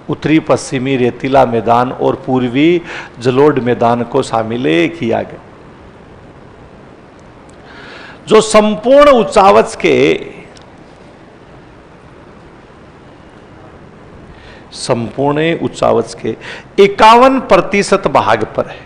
उत्तरी पश्चिमी रेतीला मैदान और पूर्वी जलोढ़ मैदान को शामिल किया गया। जो संपूर्ण उच्चावच के 51% भाग पर है।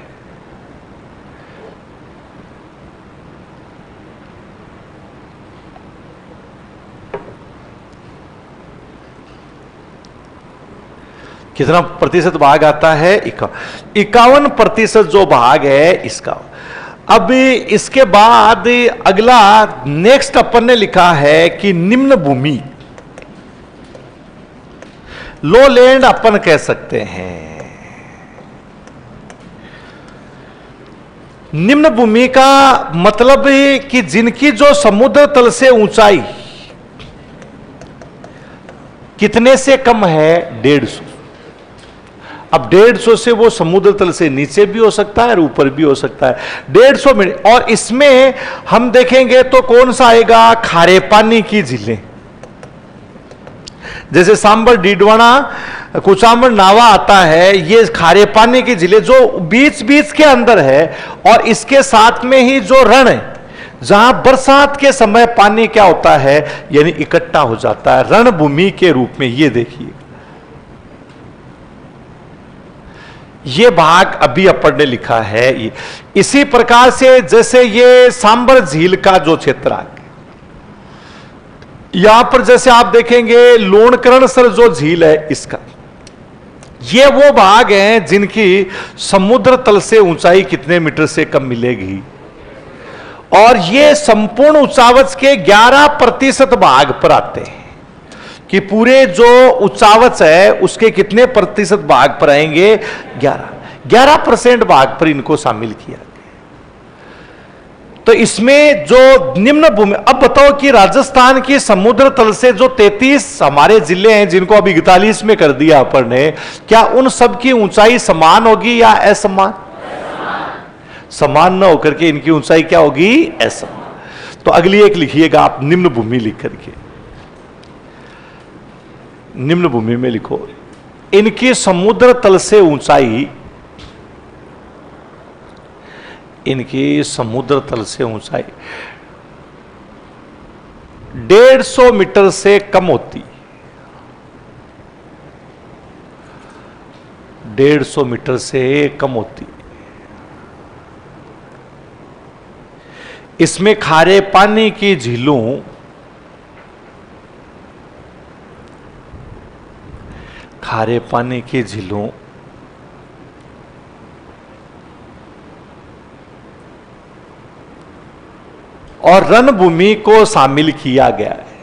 कितना प्रतिशत भाग आता है, 51% जो भाग है इसका। अब इसके बाद अगला नेक्स्ट अपन ने लिखा है कि निम्न भूमि, लो लैंड अपन कह सकते हैं। निम्न भूमि का मतलब है कि जिनकी जो समुद्र तल से ऊंचाई कितने से कम है, 150। अब 150 से वो समुद्र तल से नीचे भी हो सकता है और ऊपर भी हो सकता है, 150 मीटर। और इसमें हम देखेंगे तो कौन सा आएगा, खारे पानी की झीलें, जैसे सांबर, डीडवाना, कुचामन, नावा आता है। ये खारे पानी की झीलें जो बीच बीच के अंदर है, और इसके साथ में ही जो रण है जहां बरसात के समय पानी क्या होता है, यानी इकट्ठा हो जाता है रणभूमि के रूप में। ये देखिए, ये भाग अभी अपन ने लिखा है। इसी प्रकार से जैसे ये सांबर झील का जो क्षेत्र आ, यहां पर जैसे आप देखेंगे लोणकरण सर जो झील है इसका, ये वो भाग हैं जिनकी समुद्र तल से ऊंचाई कितने मीटर से कम मिलेगी। और ये संपूर्ण उच्चावच के 11% भाग पर आते हैं कि पूरे जो उच्चावच है उसके कितने प्रतिशत भाग पर आएंगे, 11% भाग पर इनको शामिल किया। तो इसमें जो निम्न भूमि, अब बताओ कि राजस्थान की समुद्र तल से जो 33 हमारे जिले हैं जिनको अभी 41 में कर दिया अपन ने, क्या उन सब की ऊंचाई समान होगी या असमान? समान न होकर के इनकी ऊंचाई क्या होगी, असमान। तो अगली एक लिखिएगा आप, निम्न भूमि लिख करके, निम्न भूमि में लिखो इनकी समुद्र तल से ऊंचाई, इनकी समुद्र तल से ऊंचाई 150 मीटर से कम होती, 150 मीटर से कम होती। इसमें खारे पानी की झीलों, खारे पानी की झीलों और रणभूमि को शामिल किया गया है।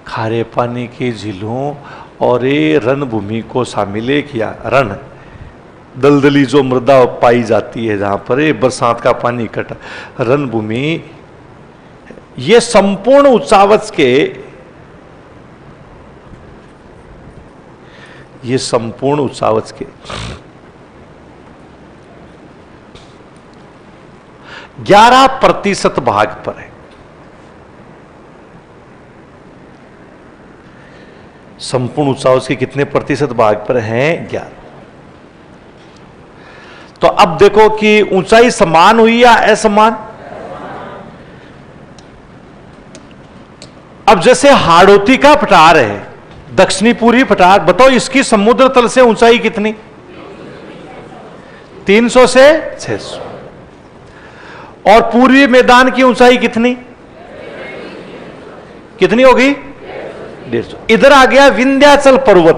खारे पानी की झीलों और रणभूमि को शामिल किया, रण दलदली जो मृदा पाई जाती है, जहां पर ये बरसात का पानी इकट्ठा, रणभूमि, ये संपूर्ण उच्चावच के, ये संपूर्ण उच्चावच के 11% भाग पर है। संपूर्ण उच्चावच के कितने प्रतिशत भाग पर हैं? 11। तो अब देखो कि ऊंचाई समान हुई या असमान? अब जैसे हाड़ौती का पठार है, दक्षिणी पूर्वी पठार, बताओ इसकी समुद्र तल से ऊंचाई कितनी? 300 से 600। और पूर्वी मैदान की ऊंचाई कितनी कितनी होगी? 150। इधर आ गया विंध्याचल पर्वत,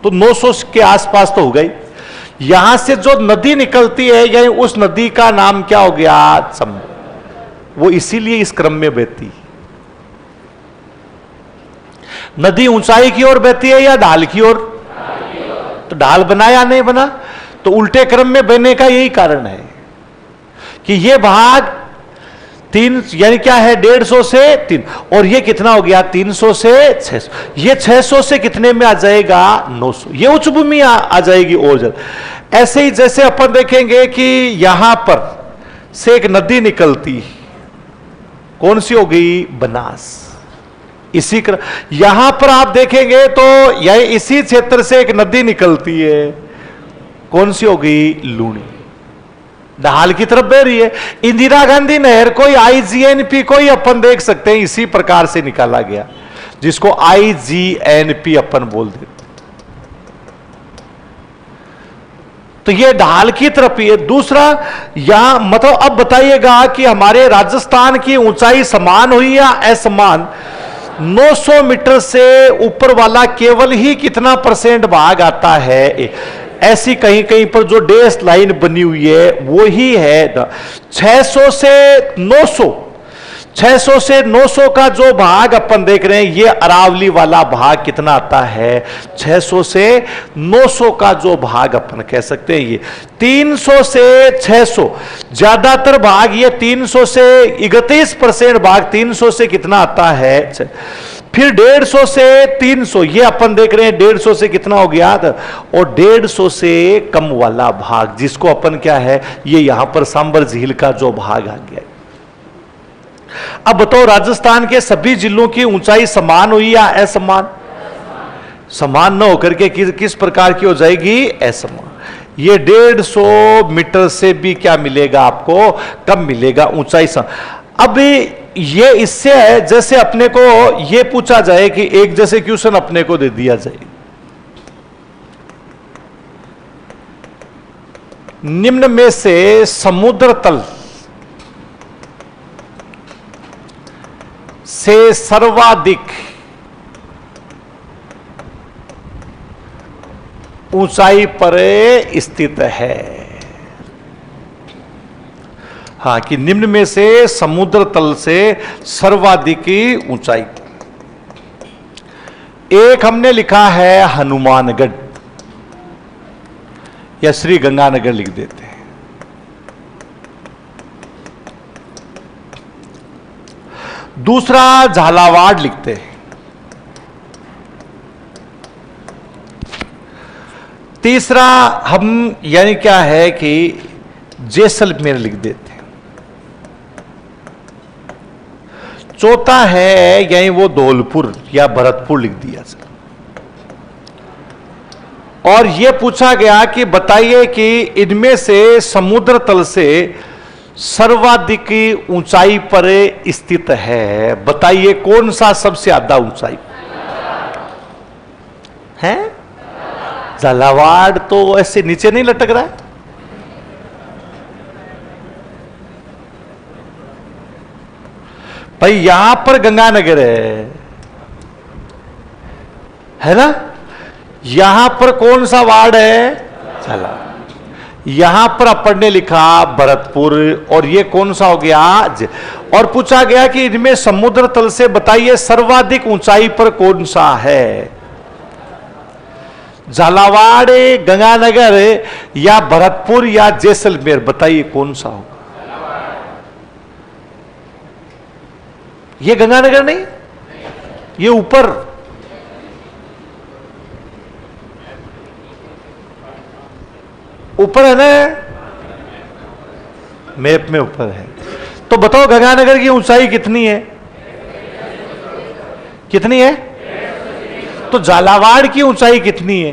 तो 900 के आसपास तो हो गई। यहां से जो नदी निकलती है, यानी उस नदी का नाम क्या हो गया? चंबल। वो इसीलिए इस क्रम में बहती। नदी ऊंचाई की ओर बहती है या ढाल की ओर? तो ढाल बना या नहीं बना? तो उल्टे क्रम में बहने का यही कारण है कि ये भाग 3, यानी क्या है? 150 से 3, और ये कितना हो गया? 300 से 600। ये 600 से कितने में आ जाएगा? 900। ये उच्च भूमि आ जाएगी और जल्द। ऐसे ही जैसे अपन देखेंगे कि यहां पर से एक नदी निकलती, कौन सी हो गई? बनास। इसी यहां पर आप देखेंगे तो यह इसी क्षेत्र से एक नदी निकलती है, कौन सी हो गई? लूणी। ढाल की तरफ बह रही है। इंदिरा गांधी नहर को आईजीएनपी को ही अपन देख सकते हैं, इसी प्रकार से निकाला गया, जिसको आईजीएनपी अपन बोल देते। तो ये ढाल की तरफ ही है। दूसरा, यहां मतलब अब बताइएगा कि हमारे राजस्थान की ऊंचाई समान हुई या असमान? 900 मीटर से ऊपर वाला केवल ही कितना % भाग आता है? ऐसी कहीं कहीं पर जो डैश लाइन बनी हुई है वो ही है 600 से 900। 600 से 900 का जो भाग अपन देख रहे हैं, ये अरावली वाला भाग कितना आता है? 600 से 900 का जो भाग अपन कह सकते हैं ये 300 से 600, ज्यादातर भाग ये 300 से 31% भाग 300 से कितना आता है? फिर 150 से 300, ये अपन देख रहे हैं 150 से कितना हो गया? और 150 से कम वाला भाग, जिसको अपन क्या है, ये यहां पर सांबर झील का जो भाग आ गया। अब बताओ, राजस्थान के सभी जिलों की ऊंचाई समान हुई या असमान? समान न होकर के किस प्रकार की हो जाएगी? असमान। ये 150 मीटर से भी क्या मिलेगा आपको? कम मिलेगा ऊंचाई। अब ये इससे है जैसे अपने को ये पूछा जाए कि एक जैसे क्वेश्चन अपने को दे दिया जाए, निम्न में से समुद्र तल से सर्वाधिक ऊंचाई पर स्थित है। हाँ, कि निम्न में से समुद्र तल से सर्वाधिक ऊंचाई। एक हमने लिखा है हनुमानगढ़ या श्री गंगानगर लिख देते हैं। दूसरा झालावाड़ लिखते हैं। तीसरा हम यानी क्या है कि जैसलमेर लिख देते हैं। चौथा है यानी वो धौलपुर या भरतपुर लिख दिया सर। और ये पूछा गया कि बताइए कि इनमें से समुद्र तल से सर्वाधिक ऊंचाई पर स्थित है, बताइए कौन सा सबसे ज्यादा ऊंचाई है? झालावाड़ तो ऐसे नीचे नहीं लटक रहा है। भाई यहां पर गंगानगर है ना? यहां पर कौन सा वार्ड है? झालावाड़। यहां पर अपन ने लिखा भरतपुर, और ये कौन सा हो गया? और पूछा गया कि इनमें समुद्र तल से बताइए सर्वाधिक ऊंचाई पर कौन सा है? झालावाड़, गंगानगर या भरतपुर या जैसलमेर, बताइए कौन सा होगा? ये गंगानगर नहीं, ये ऊपर ऊपर है ना, मैप में ऊपर है। तो बताओ गंगानगर की ऊंचाई कितनी है? कितनी है? तो झालावाड़ की ऊंचाई कितनी है?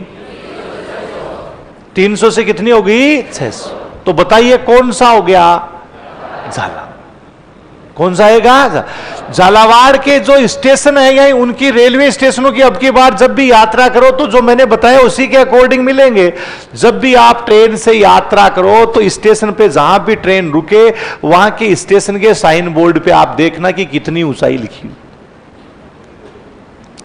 300 से कितनी होगी? 600। तो बताइए कौन सा हो गया? झालावाड़। कौन सा आएगा? झालावाड़ के जो स्टेशन है या उनकी रेलवे स्टेशनों की अब की बार जब भी यात्रा करो तो जो मैंने बताया उसी के अकॉर्डिंग मिलेंगे। जब भी आप ट्रेन से यात्रा करो तो स्टेशन पे जहां भी ट्रेन रुके वहां के स्टेशन के साइन बोर्ड पे आप देखना कि कितनी ऊंचाई लिखी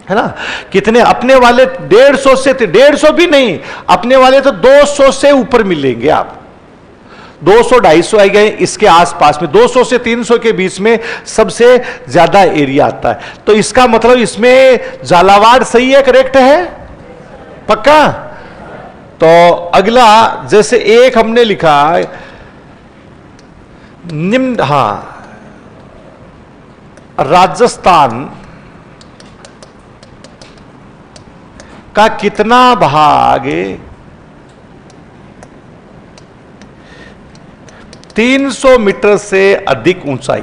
है ना। कितने अपने वाले 150 से 150 भी नहीं, अपने वाले तो 200 से ऊपर मिलेंगे। आप 200-250 आ गए इसके आसपास में, 200 से 300 के बीच में सबसे ज्यादा एरिया आता है। तो इसका मतलब इसमें झालावाड़ सही है, करेक्ट है, पक्का। तो अगला जैसे एक हमने लिखा निम्न, राजस्थान का कितना भाग 300 मीटर से अधिक ऊंचाई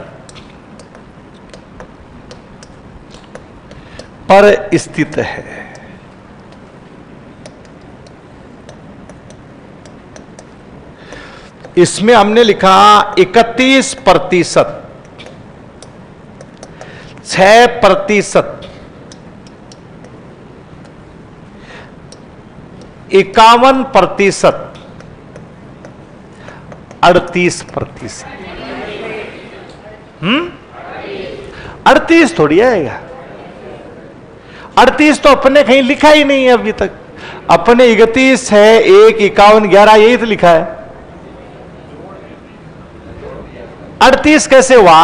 पर स्थित है? इसमें हमने लिखा 31%, 6%, 51%, 38%। 38 थोड़ी आएगा, 38 तो अपने कहीं लिखा ही नहीं है अभी तक। अपने 31 है, 1, 51, 11 यही तो लिखा है। 38 कैसे हुआ?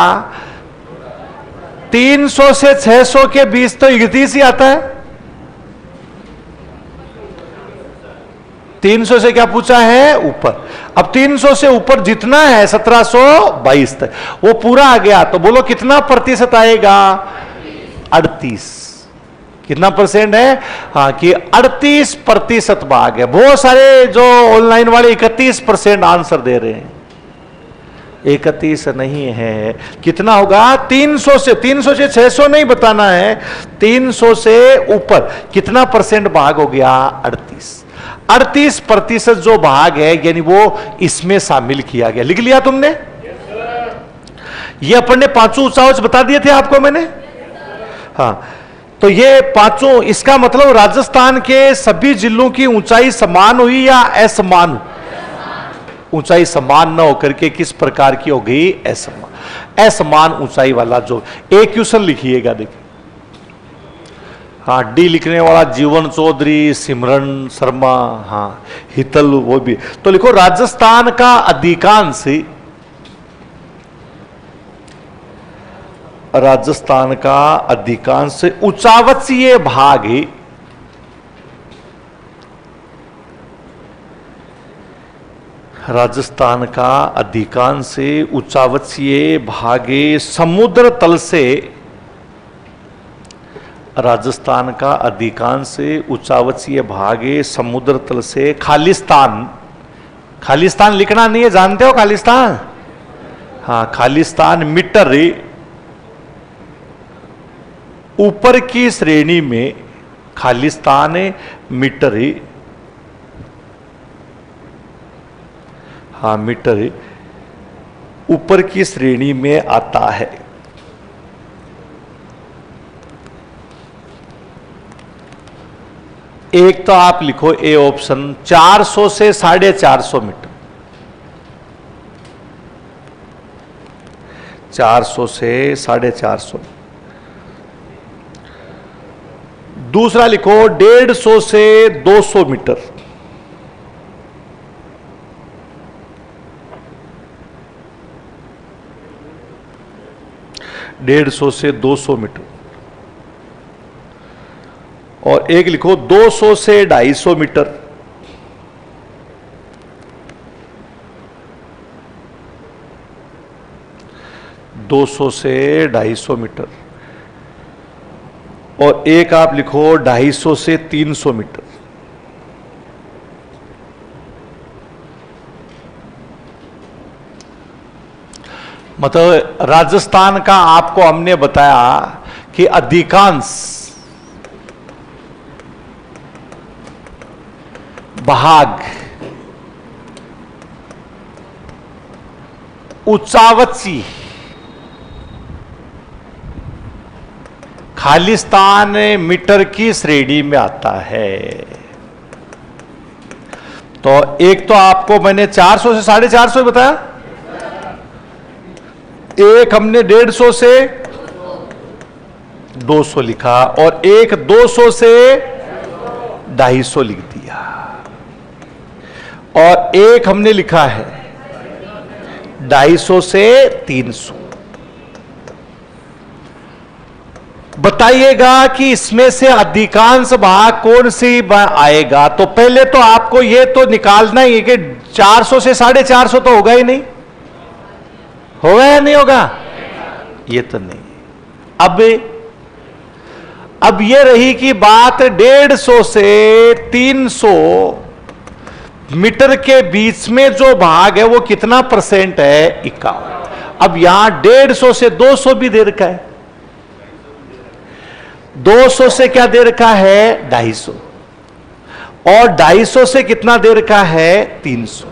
300 से 600 के बीच तो 31 ही आता है। 300 से क्या पूछा है? ऊपर। अब 300 से ऊपर जितना है 1722 तक वो पूरा आ गया, तो बोलो कितना प्रतिशत आएगा? 38। कितना परसेंट है? हाँ, कि 38% भाग है। बहुत सारे जो ऑनलाइन वाले 31% आंसर दे रहे हैं, 31 नहीं है। कितना होगा? 300 से 600 नहीं बताना है, 300 से ऊपर कितना परसेंट भाग हो गया? 38% जो भाग है यानी वो इसमें शामिल किया गया। लिख लिया तुमने? ये अपन ने पांचों ऊंचाई बता दिए थे आपको मैंने। हाँ, तो ये पांचों, इसका मतलब राजस्थान के सभी जिलों की ऊंचाई समान हुई या असमान? ऊंचाई समान न होकर के किस प्रकार की हो गई? असमान। असमान ऊंचाई वाला जो एक क्वेश्चन लिखिएगा, देखिए। हाँ, डी लिखने वाला जीवन चौधरी, सिमरन शर्मा, हाँ हितल, वो भी तो लिखो। राजस्थान का अधिकांश, राजस्थान का अधिकांश उच्चावचीय भाग, राजस्थान का अधिकांश उच्चावचीय भागे समुद्र तल से, राजस्थान का अधिकांश उच्चावचीय भागे समुद्र तल से खालिस्तान, खालिस्तान लिखना नहीं है, जानते हो खालिस्तान? हाँ, खालिस्तान मीटर ऊपर की श्रेणी में, खालिस्तान मीटर, हाँ मीटर ऊपर की श्रेणी में आता है। एक तो आप लिखो ए ऑप्शन, 400 से 450 मीटर, 400 से 450। दूसरा लिखो 150 से 200 मीटर, 150 से 200 मीटर। और एक लिखो 200 से 250 मीटर। दो सौ से 250 मीटर और एक आप लिखो 250 से 300 मीटर। मतलब राजस्थान का आपको हमने बताया कि अधिकांश भाग उच्चावची खालिस्तान मीटर की श्रेणी में आता है। तो एक तो आपको मैंने 400 से 450 बताया, एक हमने 150 से 200 लिखा और एक 200 से 250 लिख दिया और एक हमने लिखा है 250 से 300। बताइएगा कि इसमें से अधिकांश भाग कौन सी आएगा। तो पहले तो आपको यह तो निकालना ही है कि 400 से 450 तो होगा ही नहीं, होगा या नहीं होगा? ये तो नहीं। अब ये रही कि बात 150 से 300 मीटर के बीच में जो भाग है वो कितना परसेंट है? 51। अब यहां 150 से 200 भी दे रखा है, 200 से क्या दे रखा है? 250 और 250 से कितना दे रखा है? 300।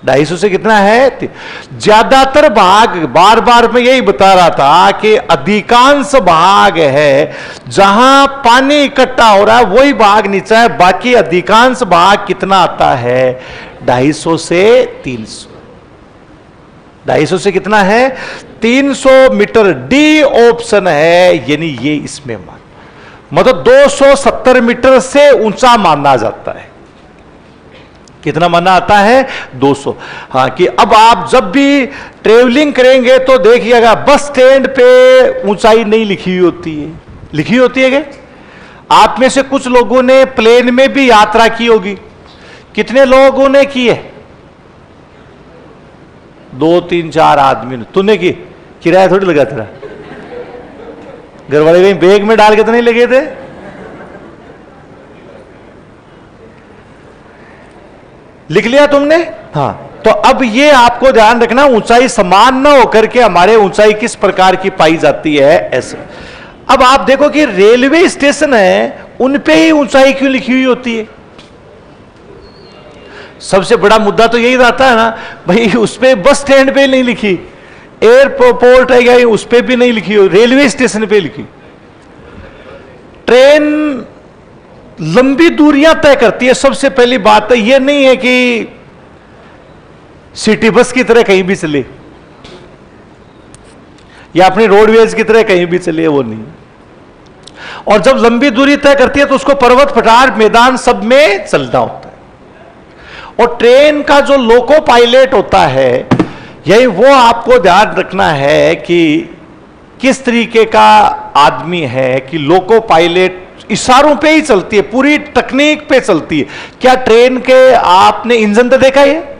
250 से कितना है? ज्यादातर भाग, बार बार मैं यही बता रहा था कि अधिकांश भाग है जहां पानी इकट्ठा हो रहा है वही भाग नीचा है, बाकी अधिकांश भाग कितना आता है? 250 से 300। 250 से कितना है? 300 मीटर। डी ऑप्शन है, यानी ये इसमें मतलब 270 मीटर से ऊंचा माना जाता है। कितना माना आता है? 200। हाँ, कि अब आप जब भी ट्रेवलिंग करेंगे तो देखिएगा बस स्टैंड पे ऊंचाई नहीं लिखी होती है। लिखी होती है क्या? आप में से कुछ लोगों ने प्लेन में भी यात्रा की होगी। कितने लोगों ने की है? 2 3 4 आदमी ने। तूने की? किराया थोड़ी लगा तेरा? घर वाले कहीं बैग में डाल के तो नहीं लगे थे? लिख लिया तुमने? हाँ। तो अब ये आपको ध्यान रखना, ऊंचाई समान ना होकर के हमारे ऊंचाई किस प्रकार की पाई जाती है, ऐसे। अब आप देखो कि रेलवे स्टेशन है, उन पे ही ऊंचाई क्यों लिखी हुई होती है? सबसे बड़ा मुद्दा तो यही रहता है ना भाई, उस पे बस स्टैंड पे नहीं लिखी, एयरपोर्ट है गया उस पे भी नहीं लिखी हो, रेलवे स्टेशन पे लिखी। ट्रेन लंबी दूरियां तय करती है। सबसे पहली बात तो यह नहीं है कि सिटी बस की तरह कहीं भी चले या अपनी रोडवेज की तरह कहीं भी चले, वो नहीं। और जब लंबी दूरी तय करती है तो उसको पर्वत, पठार, मैदान सब में चलना होता है। और ट्रेन का जो लोको पायलट होता है, यही वो आपको ध्यान रखना है कि किस तरीके का आदमी है कि लोको पायलट इशारों पे ही चलती है, पूरी तकनीक पे चलती है। क्या ट्रेन के आपने इंजन तो देखा है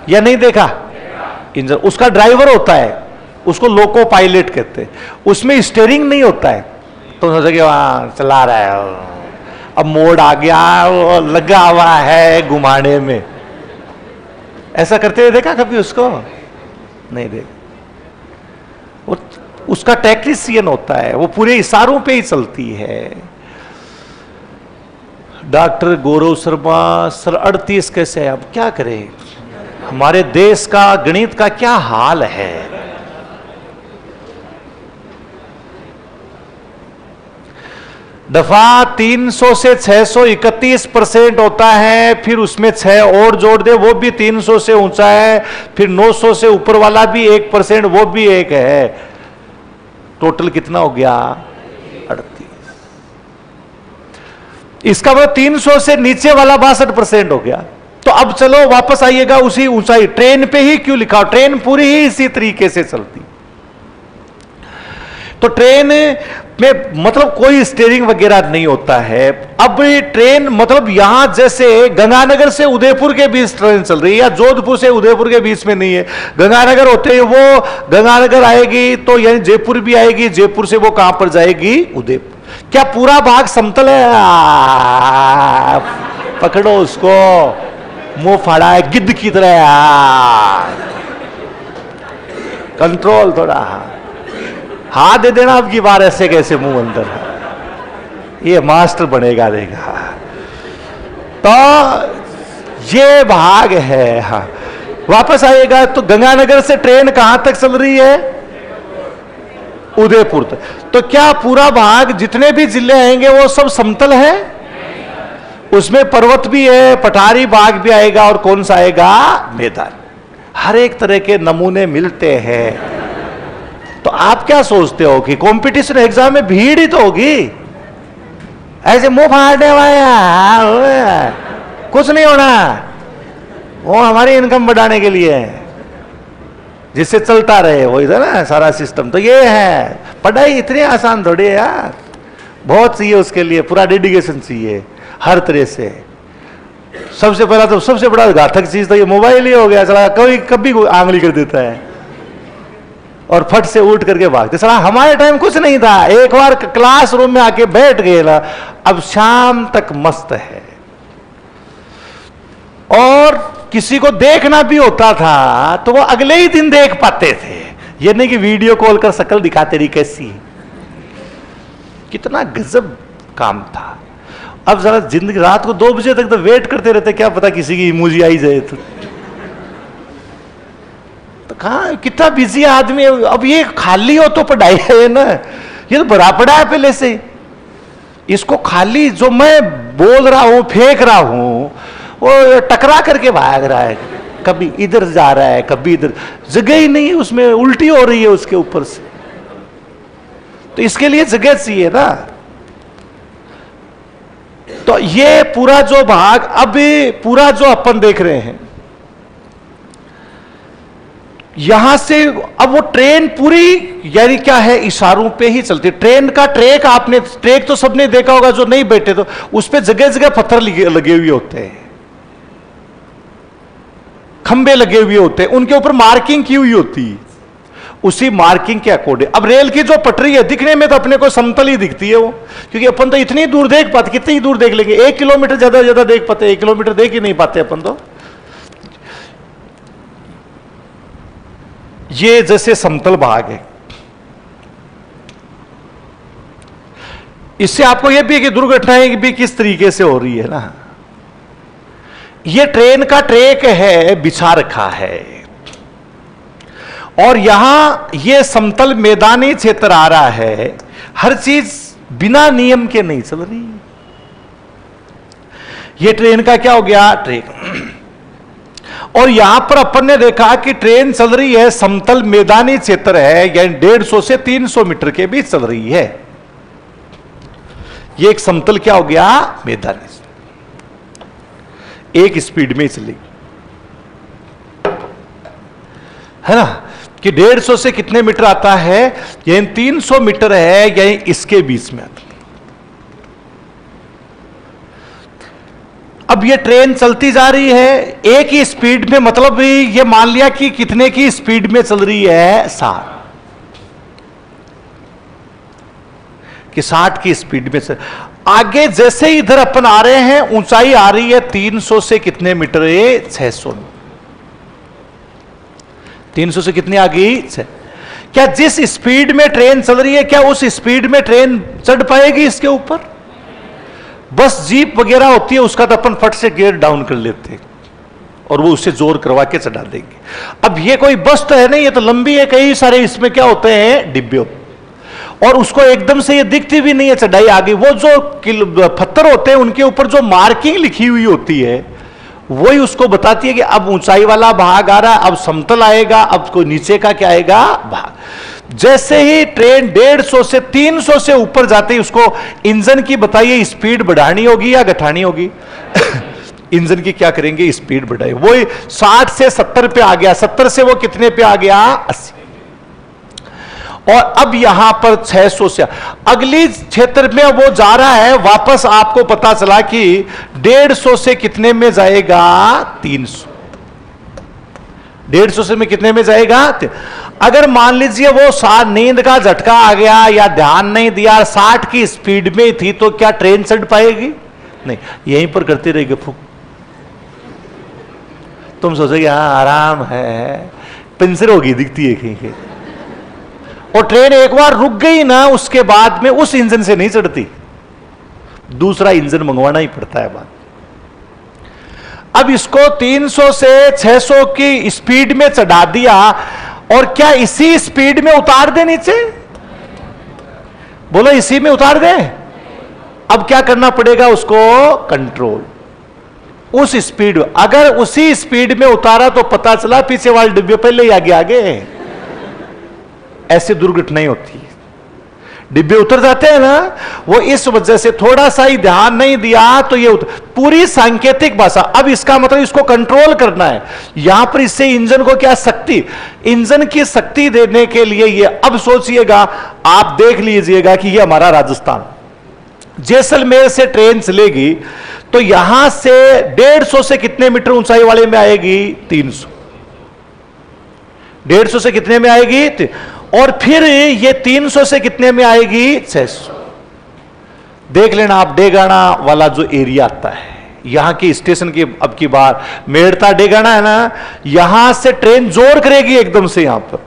या नहीं देखा? इंजन, उसका ड्राइवर होता है, उसको लोको पायलट कहते हैं। उसमें स्टीयरिंग नहीं होता है, तो सोचा कि वहां चला रहा है, अब मोड़ आ गया, वो लगा हुआ है घुमाने में। ऐसा करते हुए देखा कभी उसको? नहीं देखा। वो उसका टेक्नीशियन होता है, वो पूरे इशारों पे ही चलती है। डॉक्टर गौरव शर्मा सर 38 कैसे है? अब क्या करें, हमारे देश का गणित का क्या हाल है। दफा 300 से 631% होता है, फिर उसमें 6 और जोड़ दे, वो भी 300 से ऊंचा है, फिर 900 से ऊपर वाला भी 1%, वो भी 1 है। टोटल कितना हो गया? 38। इसका मतलब 300 से नीचे वाला 62% हो गया। तो अब चलो वापस आइएगा उसी ऊंचाई। ट्रेन पे ही क्यों लिखा? ट्रेन पूरी ही इसी तरीके से चलती। तो ट्रेन में मतलब कोई स्टीयरिंग वगैरह नहीं होता है। अब ट्रेन मतलब यहां जैसे गंगानगर से उदयपुर के बीच ट्रेन चल रही है या जोधपुर से उदयपुर के बीच में नहीं है, गंगानगर होते ही वो गंगानगर आएगी तो यानी जयपुर भी आएगी, जयपुर से वो कहां पर जाएगी, उदयपुर। क्या पूरा भाग समतल है? पकड़ो उसको, मुंह फाड़ा है गिद्ध की तरह। कंट्रोल थोड़ा, हाथ दे देना अब की बार, ऐसे कैसे मुंह अंदर, ये मास्टर बनेगा देगा। तो ये भाग है। हाँ, वापस आएगा तो गंगानगर से ट्रेन कहां तक चल रही है, उदयपुर तक। तो क्या पूरा भाग जितने भी जिले आएंगे वो सब समतल है? उसमें पर्वत भी है, पठारी भाग भी आएगा और कौन सा आएगा, मैदान। हर एक तरह के नमूने मिलते हैं। तो आप क्या सोचते हो कि कंपटीशन एग्जाम में भीड़ ही तो होगी, ऐसे मुंह फाड़ने वाला कुछ नहीं होना। वो हमारी इनकम बढ़ाने के लिए है, जिससे चलता रहे वो इधर ना सारा सिस्टम। तो ये है, पढ़ाई इतनी आसान थोड़ी है यार, बहुत चाहिए उसके लिए, पूरा डेडिकेशन चाहिए हर तरह से। सबसे पहला तो सबसे बड़ा घातक चीज तो ये मोबाइल ही हो गया। चला कभी कभी आंगली कर देता है और फट से उठ करके भागते। चला हमारे टाइम कुछ नहीं था, एक बार क्लासरूम में आके बैठ गए ना, अब शाम तक मस्त है। और किसी को देखना भी होता था तो वो अगले ही दिन देख पाते थे, ये नहीं कि वीडियो कॉल कर शक्ल दिखाते रही कैसी। कितना गजब काम था। अब जरा जिंदगी रात को 2 बजे तक तो वेट करते रहते, क्या पता किसी की इमोजी आई जाए तो कहा कितना बिजी आदमी है। अब ये खाली हो तो पढ़ाई है ना, ये तो भरा पड़ा है पहले से। इसको खाली जो मैं बोल रहा हूं, फेंक रहा हूं, वो टकरा करके भाग रहा है, कभी इधर जा रहा है कभी इधर, जगह ही नहीं है उसमें, उल्टी हो रही है उसके ऊपर से। तो इसके लिए जगह चाहिए ना। तो ये पूरा जो भाग, अब पूरा जो अपन देख रहे हैं यहां से, अब वो ट्रेन पूरी यानी क्या है, इशारों पे ही चलती। ट्रेन का ट्रैक, आपने ट्रैक तो सबने देखा होगा, जो नहीं बैठे तो उस पे जगह जगह पत्थर लगे हुए होते हैं, खंबे लगे हुए होते हैं, उनके ऊपर मार्किंग की हुई होती है। उसी मार्किंग के अकॉर्डिंग अब रेल की जो पटरी है, दिखने में तो अपने को समतल ही दिखती है वो, क्योंकि अपन तो इतनी दूर देख पाते, कितनी दूर देख लेंगे, 1 किलोमीटर ज्यादा देख पाते, 1 किलोमीटर देख ही नहीं पाते अपन तो। ये जैसे समतल भाग है, इससे आपको यह भी कि दुर्घटनाएं भी किस तरीके से हो रही है ना। ये ट्रेन का ट्रैक है, बिछा रखा है, और यहां ये समतल मैदानी क्षेत्र आ रहा है। हर चीज बिना नियम के नहीं चल रही। ये ट्रेन का क्या हो गया, ट्रैक। और यहां पर अपन ने देखा कि ट्रेन चल रही है, समतल मैदानी क्षेत्र है, यानी 150 से 300 मीटर के बीच चल रही है। ये एक समतल क्या हो गया, मैदानी, एक स्पीड में चलेगी, है ना, कि 150 से कितने मीटर आता है, यानी 300 मीटर है, यानी इसके बीच में आता। अब ये ट्रेन चलती जा रही है एक ही स्पीड में, मतलब ये मान लिया कि कितने की स्पीड में चल रही है, 60 कि 60 की स्पीड में चल। आगे जैसे ही इधर अपन आ रहे हैं, ऊंचाई आ रही है 300 से कितने मीटर, ये 600। 300 से कितनी आ गई, 6। क्या जिस स्पीड में ट्रेन चल रही है, क्या उस स्पीड में ट्रेन चढ़ पाएगी इसके ऊपर? बस जीप वगैरह होती है, उसका तो अपन फट से गियर डाउन कर लेते हैं और वो उससे जोर करवा के चढ़ा देंगे। अब ये कोई बस तो है नहीं, ये तो लंबी है, कई सारे इसमें क्या होते हैं, डिब्बे, और उसको एकदम से ये दिखती भी नहीं है चढ़ाई आगे। वो जो पत्थर होते हैं उनके ऊपर जो मार्किंग लिखी हुई होती है, वही उसको बताती है कि अब ऊंचाई वाला भाग आ रहा है, अब समतल आएगा, अब कोई नीचे का क्या आएगा, भाग। जैसे ही ट्रेन 150 से 300 से ऊपर जाते ही उसको इंजन की बताइए स्पीड बढ़ानी होगी या घटानी होगी? इंजन की क्या करेंगे, स्पीड बढ़ाए। वही 60 से 70 पे आ गया, 70 से वो कितने पे आ गया, 80। और अब यहां पर 600 से अगली क्षेत्र में वो जा रहा है, वापस आपको पता चला कि 150 से कितने में जाएगा, 300। 150 से में कितने में जाएगा। अगर मान लीजिए वो नींद का झटका आ गया या ध्यान नहीं दिया, 60 की स्पीड में थी, तो क्या ट्रेन चढ़ पाएगी? नहीं, यहीं पर करते रहेगी फूक। तुम सोचोगे हाँ आराम है, पंचर होगी दिखती है कहीं। और ट्रेन एक बार रुक गई ना, उसके बाद में उस इंजन से नहीं चढ़ती, दूसरा इंजन मंगवाना ही पड़ता है बात। अब इसको 300 से 600 की स्पीड में चढ़ा दिया, और क्या इसी स्पीड में उतार दे नीचे? बोलो इसी में उतार दे। अब क्या करना पड़ेगा उसको? कंट्रोल। उस स्पीड, अगर उसी स्पीड में उतारा तो पता चला पीछे वाले डिब्बे पहले ही आगे आगे, ऐसी दुर्घटनाएं होती है। डिब्बे उतर जाते हैं ना, वो इस वजह से थोड़ा सा ही ध्यान नहीं दिया तो ये पूरी सांकेतिक भाषा। अब इसका मतलब इसको कंट्रोल करना है। यहां पर इससे इंजन को क्या शक्ति, इंजन की शक्ति देने के लिए ये, अब सोचिएगा, आप देख लीजिएगा कि ये हमारा राजस्थान, जैसलमेर से ट्रेन चलेगी तो यहां से 150 से कितने मीटर ऊंचाई वाले में आएगी? 300। 150 से कितने में आएगी? और फिर ये 300 से कितने में आएगी? 600। देख लेना आप, डेगाना वाला जो एरिया आता है, यहां के स्टेशन की, अब की बार मेड़ता डेगाना है ना, यहां से ट्रेन जोर करेगी एकदम से। यहां पर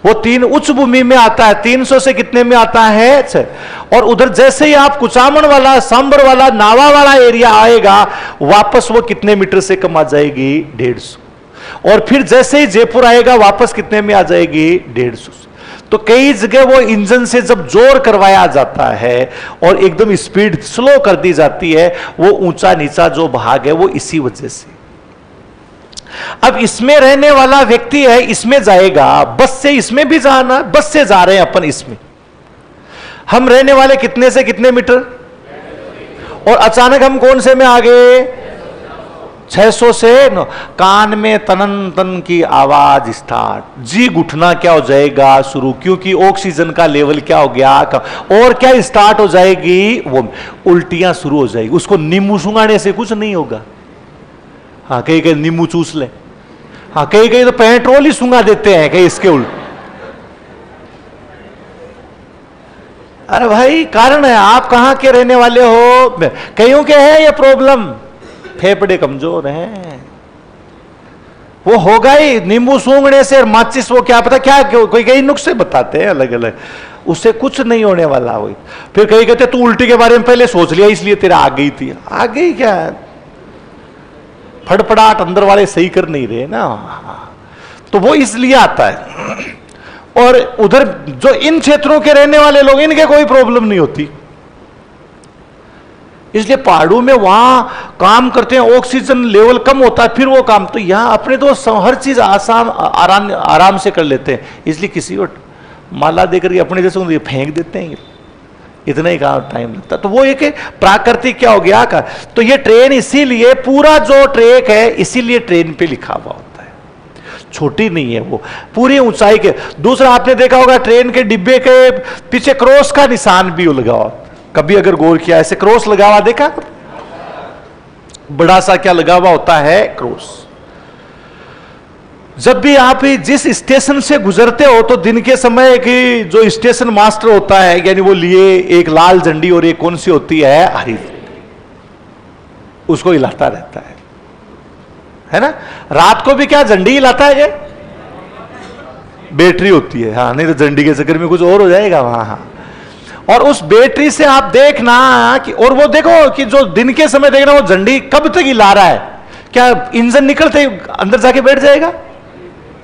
वो 3 उच्च भूमि में आता है, 300 से कितने में आता है? 6। और उधर जैसे ही आप कुचामन वाला, सांबर वाला, नावा वाला एरिया आएगा, वापस वो कितने मीटर से कम आ जाएगी? 150। और फिर जैसे ही जयपुर आएगा, वापस कितने में आ जाएगी? 150। तो कई जगह वो इंजन से जब जोर करवाया जाता है और एकदम स्पीड स्लो कर दी जाती है, वो ऊंचा नीचा जो भाग है वो इसी वजह से। अब इसमें रहने वाला व्यक्ति है, इसमें जाएगा, बस से इसमें भी जाना, बस से जा रहे हैं अपन इसमें, हम रहने वाले कितने से कितने मीटर, और अचानक हम कौन से में आ गए? 600 से। कान में तनन तन की आवाज स्टार्ट, जी घुटना क्या हो जाएगा शुरू, क्योंकि ऑक्सीजन का लेवल क्या हो गया, और क्या स्टार्ट हो जाएगी? वो उल्टियां शुरू हो जाएगी। उसको नींबू सुंघाने से कुछ नहीं होगा। हाँ, कहीं कहीं नींबू चूस ले, हाँ कहीं कहीं तो पेट्रोल ही सुंघा देते हैं कहीं इसके उल्ट। अरे भाई कारण है, आप कहां के रहने वाले हो? कईयों के है ये प्रॉब्लम, फेफड़े कमजोर हैं, वो होगा ही नींबू सूंघने से। और माचिस, वो क्या पता क्या, कोई कई नुस्खे बताते हैं अलग अलग, उससे कुछ नहीं होने वाला। वही फिर कई कहते तू उल्टी के बारे में पहले सोच लिया इसलिए तेरा आ गई थी। आ गई क्या, फड़फड़ाहट अंदर वाले सही कर नहीं रहे ना, तो वो इसलिए आता है। और उधर जो इन क्षेत्रों के रहने वाले लोग, इनके कोई प्रॉब्लम नहीं होती, इसलिए पहाड़ों में वहां काम करते हैं, ऑक्सीजन लेवल कम होता है, फिर वो काम। तो यहां अपने तो हर चीज आसान आराम से कर लेते हैं, इसलिए किसी को माला देकर अपने जैसे फेंक देते हैं, इतना ही काम टाइम लगता। तो वो एक प्राकृतिक क्या हो गया का। तो ये ट्रेन इसीलिए पूरा जो ट्रैक है, इसीलिए ट्रेन पे लिखा हुआ होता है, छोटी नहीं है वो, पूरी ऊंचाई के। दूसरा आपने देखा होगा ट्रेन के डिब्बे के पीछे क्रॉस का निशान भी लगा हुआ, कभी अगर गौर किया, ऐसे क्रॉस लगा हुआ देखा, बड़ा सा क्या लगा हुआ होता है? क्रॉस। जब भी आप जिस स्टेशन से गुजरते हो तो दिन के समय की जो स्टेशन मास्टर होता है, यानी वो लिए एक लाल झंडी और एक कौन सी होती है? हरी, उसको हिलाता रहता है ना। रात को भी क्या झंडी हिलाता है? ये बैटरी होती है, हाँ, नहीं तो झंडी के चक्कर में कुछ और हो जाएगा वहां। हाँ, और उस बैटरी से आप देखना कि, और वो देखो कि जो दिन के समय देखना वो झंडी कब तक हिला रहा है, क्या इंजन निकलते अंदर जाके बैठ जाएगा?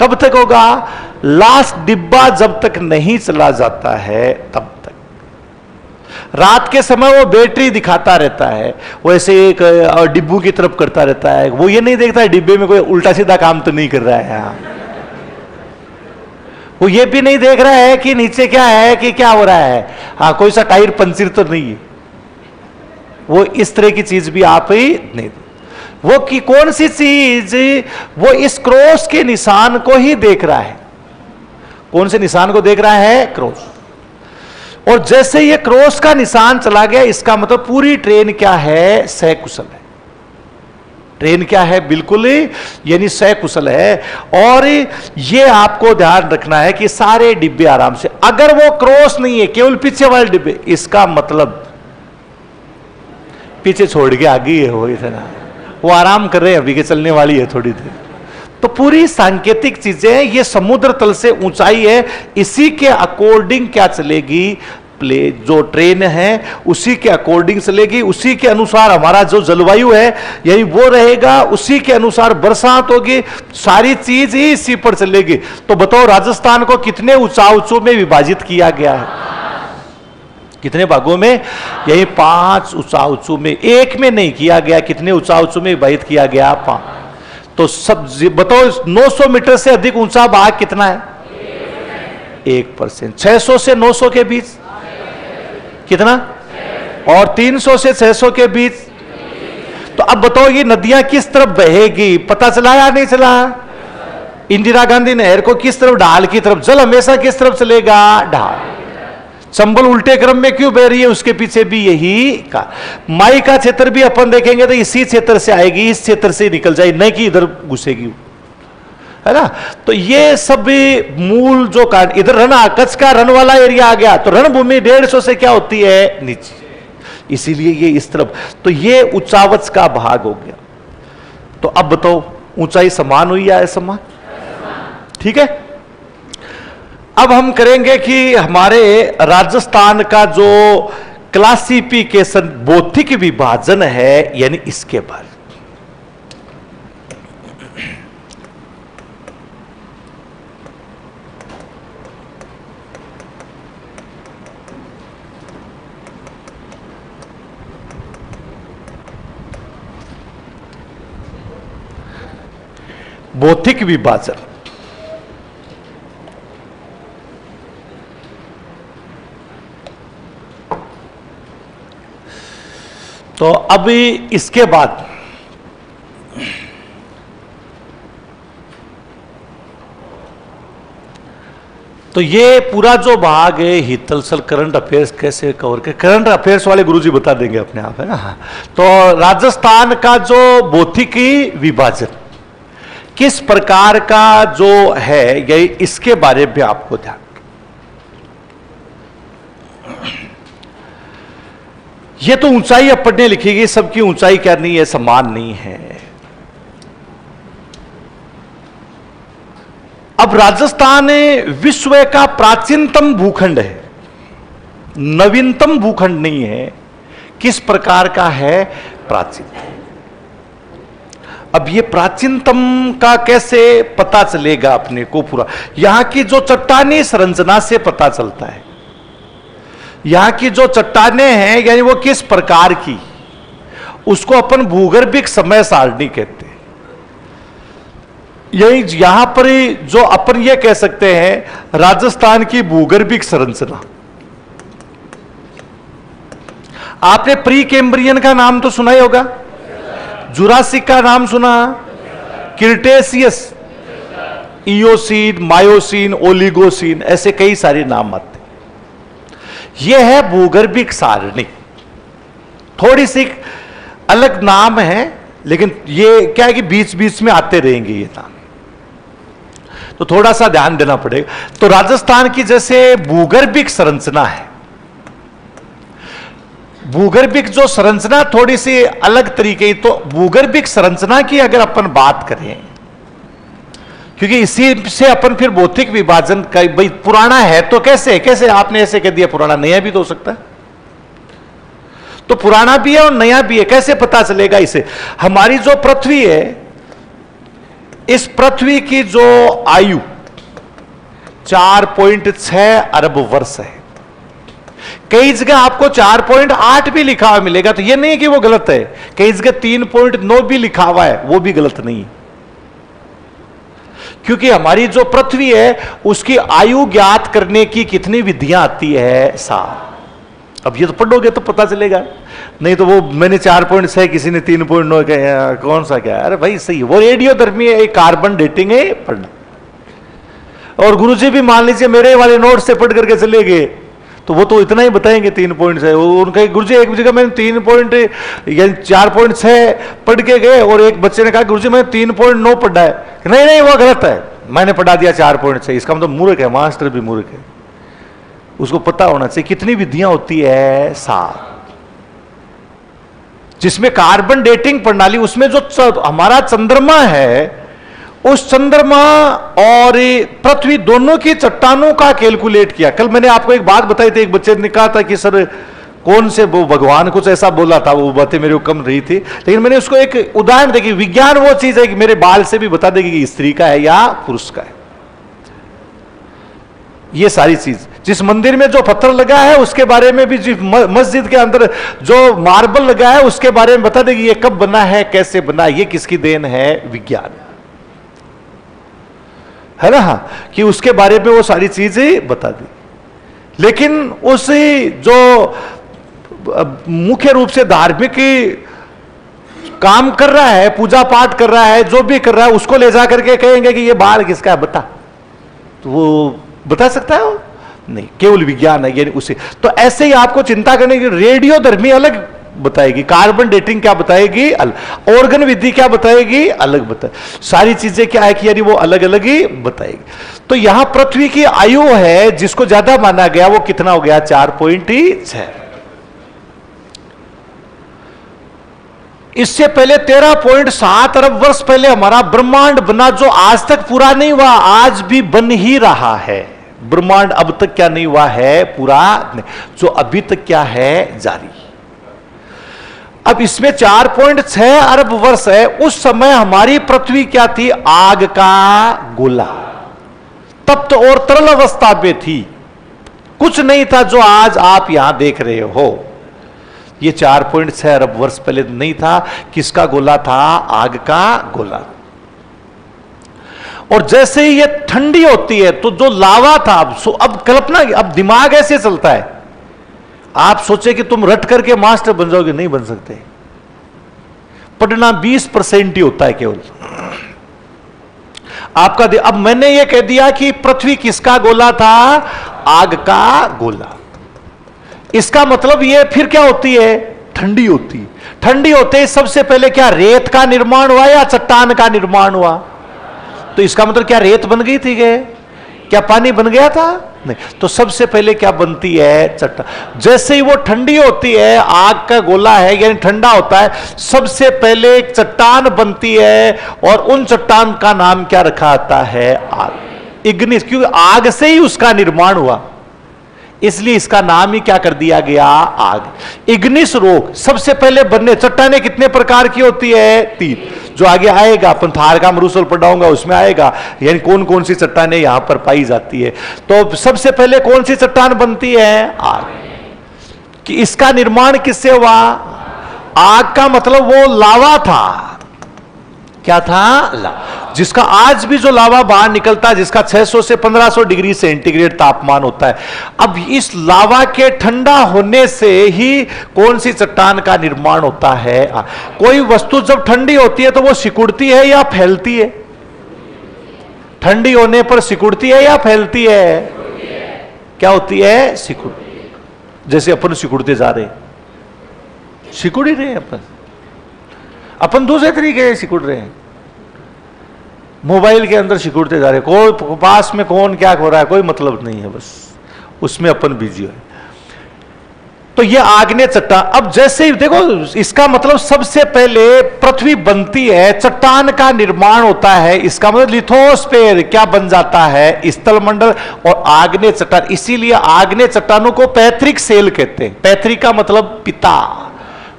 कब तक होगा? लास्ट डिब्बा जब तक नहीं चला जाता है तब तक। रात के समय वो बैटरी दिखाता रहता है, वैसे एक डिब्बू की तरफ करता रहता है, वो ये नहीं देखता है डिब्बे में कोई उल्टा सीधा काम तो नहीं कर रहा है। वो ये भी नहीं देख रहा है कि नीचे क्या है, कि क्या हो रहा है, हाँ कोई सा टायर पंचर तो नहीं है। वो इस तरह की चीज भी आप ही नहीं, वो कि कौन सी चीज, वो इस क्रॉस के निशान को ही देख रहा है। कौन से निशान को देख रहा है? क्रॉस। और जैसे ये क्रॉस का निशान चला गया, इसका मतलब पूरी ट्रेन क्या है? सकुशल है। ट्रेन क्या है? बिल्कुल यानी सकुशल है। और ये आपको ध्यान रखना है कि सारे डिब्बे आराम से, अगर वो क्रॉस नहीं है, केवल पीछे वाले डिब्बे, इसका मतलब पीछे छोड़ के आगे हो इतना, वो आराम कर रहे हैं, अभी के चलने वाली है थोड़ी देर। तो पूरी सांकेतिक चीजें, ये समुद्र तल से ऊंचाई है, इसी के अकॉर्डिंग क्या चलेगी? प्ले जो ट्रेन है उसी के अकॉर्डिंग चलेगी, उसी के अनुसार हमारा जो जलवायु है यही वो रहेगा, उसी के अनुसार बरसात होगी, सारी चीज ही इसी पर चलेगी। तो बताओ राजस्थान को कितने ऊंचाई में विभाजित किया गया है? कितने भागों में? यही 5 ऊंचाई में, एक में नहीं किया गया। कितने ऊंचाई में विभाजित किया गया? 5। तो सब बताओ 900 मीटर से अधिक ऊंचा भाग कितना है? 1%। 600 से 900 के बीच कितना? और 300 से 600 के बीच। तो अब बताओ ये नदियां किस तरफ बहेगी? पता चला या नहीं चला? इंदिरा गांधी नहर को किस तरफ? ढाल की तरफ। जल हमेशा किस तरफ चलेगा? ढाल। चंबल उल्टे क्रम में क्यों बह रही है? उसके पीछे भी यही का। माई का क्षेत्र भी अपन देखेंगे तो इसी क्षेत्र से आएगी, इस क्षेत्र से निकल जाएगी, नहीं कि इधर घुसेगी, है ना। तो ये सब मूल जो कारण, इधर रण कच्छ का रण वाला एरिया आ गया, तो रणभूमि 150 से क्या होती है? नीचे, इसीलिए ये इस तरफ। तो ये उच्चावच का भाग हो गया। तो अब बताओ ऊंचाई समान हुई या असमान? ठीक है। अब हम करेंगे कि हमारे राजस्थान का जो क्लासिफिकेशन, भौतिक विभाजन है, यानी इसके बारे। भौतिक विभाजन, तो अभी इसके बाद तो ये पूरा जो भाग है हितलसल करंट अफेयर्स कैसे कवर कर, करंट अफेयर्स वाले गुरुजी बता देंगे अपने आप, है ना। तो राजस्थान का जो भौतिकी विभाजन किस प्रकार का जो है, ये इसके बारे में आपको ध्यान। ये तो ऊंचाई अब पढ़ने लिखेगी, सबकी ऊंचाई क्या नहीं है? समान नहीं है। अब राजस्थान विश्व का प्राचीनतम भूखंड है, नवीनतम भूखंड नहीं है। किस प्रकार का है? प्राचीनतम। अब ये प्राचीनतम का कैसे पता चलेगा अपने को? पूरा यहां की जो चट्टानी संरचना से पता चलता है। यहां की जो चट्टानें हैं यानी वो किस प्रकार की, उसको अपन भूगर्भिक समय सारणी कहते हैं। यही यहां पर जो अपन ये कह सकते हैं राजस्थान की भूगर्भिक संरचना। आपने प्री कैम्ब्रियन का नाम तो सुना ही होगा, जुरासिक का नाम सुना, क्रिटेशियस, इयोसीन, मायोसीन, ओलिगोसीन, ऐसे कई सारे नाम आते। यह है भूगर्भिक सारणी। थोड़ी सी अलग नाम है, लेकिन ये क्या है कि बीच बीच में आते रहेंगे ये नाम, तो थोड़ा सा ध्यान देना पड़ेगा। तो राजस्थान की जैसे भूगर्भिक संरचना है, भूगर्भिक जो संरचना थोड़ी सी अलग तरीके की। तो भूगर्भिक संरचना की अगर अपन बात करें, क्योंकि इसी से अपन फिर भौतिक विभाजन का, भाई पुराना है तो कैसे कैसे आपने ऐसे कह दिया पुराना, नया भी तो हो सकता है। तो पुराना भी है और नया भी है, कैसे पता चलेगा इसे? हमारी जो पृथ्वी है, इस पृथ्वी की जो आयु 4.6 अरब वर्ष है। कई जगह आपको 4.8 भी लिखा हुआ मिलेगा, तो यह नहीं कि वो गलत है। कई जगह 3.9 भी लिखा हुआ है, वो भी गलत नहीं, क्योंकि हमारी जो पृथ्वी है उसकी आयु ज्ञात करने की कितनी विधियां आती है? 7। अब ये तो पढ़ोगे तो पता चलेगा, नहीं तो वो मैंने 4.6 किसी ने 3.9 कहा, कौन सा क्या है? अरे भाई सही, वो रेडियोधर्मी है, कार्बन डेटिंग है, पढ़ना। और गुरुजी भी मान लीजिए मेरे वाले नोट से पढ़ करके चले गए, तो वो तो इतना ही बताएंगे 3 पॉइंट है। उनका गुरुजी एक जगह मैंने 3 पॉइंट यानी 4.6 पढ़ के गए, और एक बच्चे ने कहा गुरुजी मैंने 3.9 पढ़ा है। नहीं नहीं वो गलत है, मैंने पढ़ा दिया 4.6। इसका मतलब मूर्ख है, मास्टर भी मूर्ख है। उसको पता होना चाहिए कितनी विधियां होती है, 7, जिसमें कार्बन डेटिंग प्रणाली, उसमें जो हमारा चंद्रमा है, उस चंद्रमा और पृथ्वी दोनों की चट्टानों का कैलकुलेट किया। कल मैंने आपको एक बात बताई थी, एक बच्चे ने कहा था कि सर कौन से वो भगवान कुछ ऐसा बोला था, वो बातें मेरे को कम रही थी, लेकिन मैंने उसको एक उदाहरण देखी। विज्ञान वो चीज है कि मेरे बाल से भी बता देगी कि स्त्री का है या पुरुष का है। ये सारी चीज, जिस मंदिर में जो पत्थर लगा है उसके बारे में भी, जिस मस्जिद के अंदर जो मार्बल लगा है उसके बारे में बता देगी ये कब बना है, कैसे बना, ये किसकी देन है, विज्ञान है ना, कि उसके बारे में वो सारी चीजें बता दी। लेकिन उस जो मुख्य रूप से धार्मिक काम कर रहा है, पूजा पाठ कर रहा है, जो भी कर रहा है, उसको ले जा करके कहेंगे कि ये बाल किसका है बता, तो वो बता सकता है? नहीं, केवल विज्ञान है यानी उसे। तो ऐसे ही आपको चिंता करने की, रेडियो धर्मी अलग बताएगी, कार्बन डेटिंग क्या बताएगी अलग, ऑर्गन विधि क्या बताएगी अलग बताएगी, सारी चीजें क्या है कि यानी वो अलग अलग ही बताएगी। तो यहां पृथ्वी की आयु है जिसको ज्यादा माना गया, वो कितना हो गया, 4.6। इससे पहले 13.7 अरब वर्ष पहले हमारा ब्रह्मांड बना, जो आज तक पूरा नहीं हुआ, आज भी बन ही रहा है। ब्रह्मांड अब तक क्या नहीं हुआ है, पूरा नहीं, जो अभी तक क्या है, जारी। अब इसमें 4.6 अरब वर्ष है। उस समय हमारी पृथ्वी क्या थी, आग का गोला, तप्त और तरल अवस्था में थी, कुछ नहीं था जो आज आप यहां देख रहे हो। ये 4.6 अरब वर्ष पहले नहीं था। किसका गोला था, आग का गोला। और जैसे ही ये ठंडी होती है तो जो लावा था, अब कल्पना, अब दिमाग ऐसे चलता है, आप सोचे कि तुम रट करके मास्टर बन जाओगे, नहीं बन सकते। पढ़ना 20% ही होता है केवल आपका। अब मैंने ये कह दिया कि पृथ्वी किसका गोला था, आग का गोला। इसका मतलब ये फिर क्या होती है, ठंडी होती। ठंडी होते ही सबसे पहले क्या रेत का निर्माण हुआ या चट्टान का निर्माण हुआ? तो इसका मतलब क्या रेत बन गई थी क्या पानी बन गया था? नहीं। तो सबसे पहले क्या बनती है, चट्टान। जैसे ही वो ठंडी होती है, आग का गोला है यानी ठंडा होता है, सबसे पहले एक चट्टान बनती है, और उन चट्टान का नाम क्या रखा आता है, आग, इग्निस, क्योंकि आग से ही उसका निर्माण हुआ, इसलिए इसका नाम ही क्या कर दिया गया, आग। इग्निस रोक सबसे पहले बनने। चट्टानें कितने प्रकार की होती है, 3, जो आगे आएगा, अपन थार का मरुस्थल पढ़ाऊंगा उसमें आएगा, यानी कौन कौन सी चट्टानें यहां पर पाई जाती है। तो सबसे पहले कौन सी चट्टान बनती है, आग। कि इसका निर्माण किससे हुआ, आग का मतलब वो लावा था, क्या था, जिसका आज भी जो लावा बाहर निकलता है, जिसका 600 से 1500 डिग्री सेंटीग्रेड तापमान होता है। अब इस लावा के ठंडा होने से ही कौन सी चट्टान का निर्माण होता है। कोई वस्तु जब ठंडी होती है तो वो सिकुड़ती है या फैलती है? ठंडी होने पर सिकुड़ती है या फैलती है? क्या होती है, सिकुड़। जैसे अपन सिकुड़ते जा रहे, सिकुड़ ही रहे हैं अपन दूसरे तरीके से सिकुड़ रहे हैं, मोबाइल के अंदर सिकुड़ते जा रहे, कोई पास में कौन क्या हो रहा है कोई मतलब नहीं है, बस उसमें अपन बिजी है। तो ये आग्नेय चट्टान। अब जैसे ही देखो, इसका मतलब सबसे पहले पृथ्वी बनती है, चट्टान का निर्माण होता है, इसका मतलब लिथोस्फेयर क्या बन जाता है, स्थलमंडल, और आग्नेय चट्टान। इसीलिए आग्नेय चट्टानों को पैतृक सेल कहते हैं। पैतृक का मतलब पिता,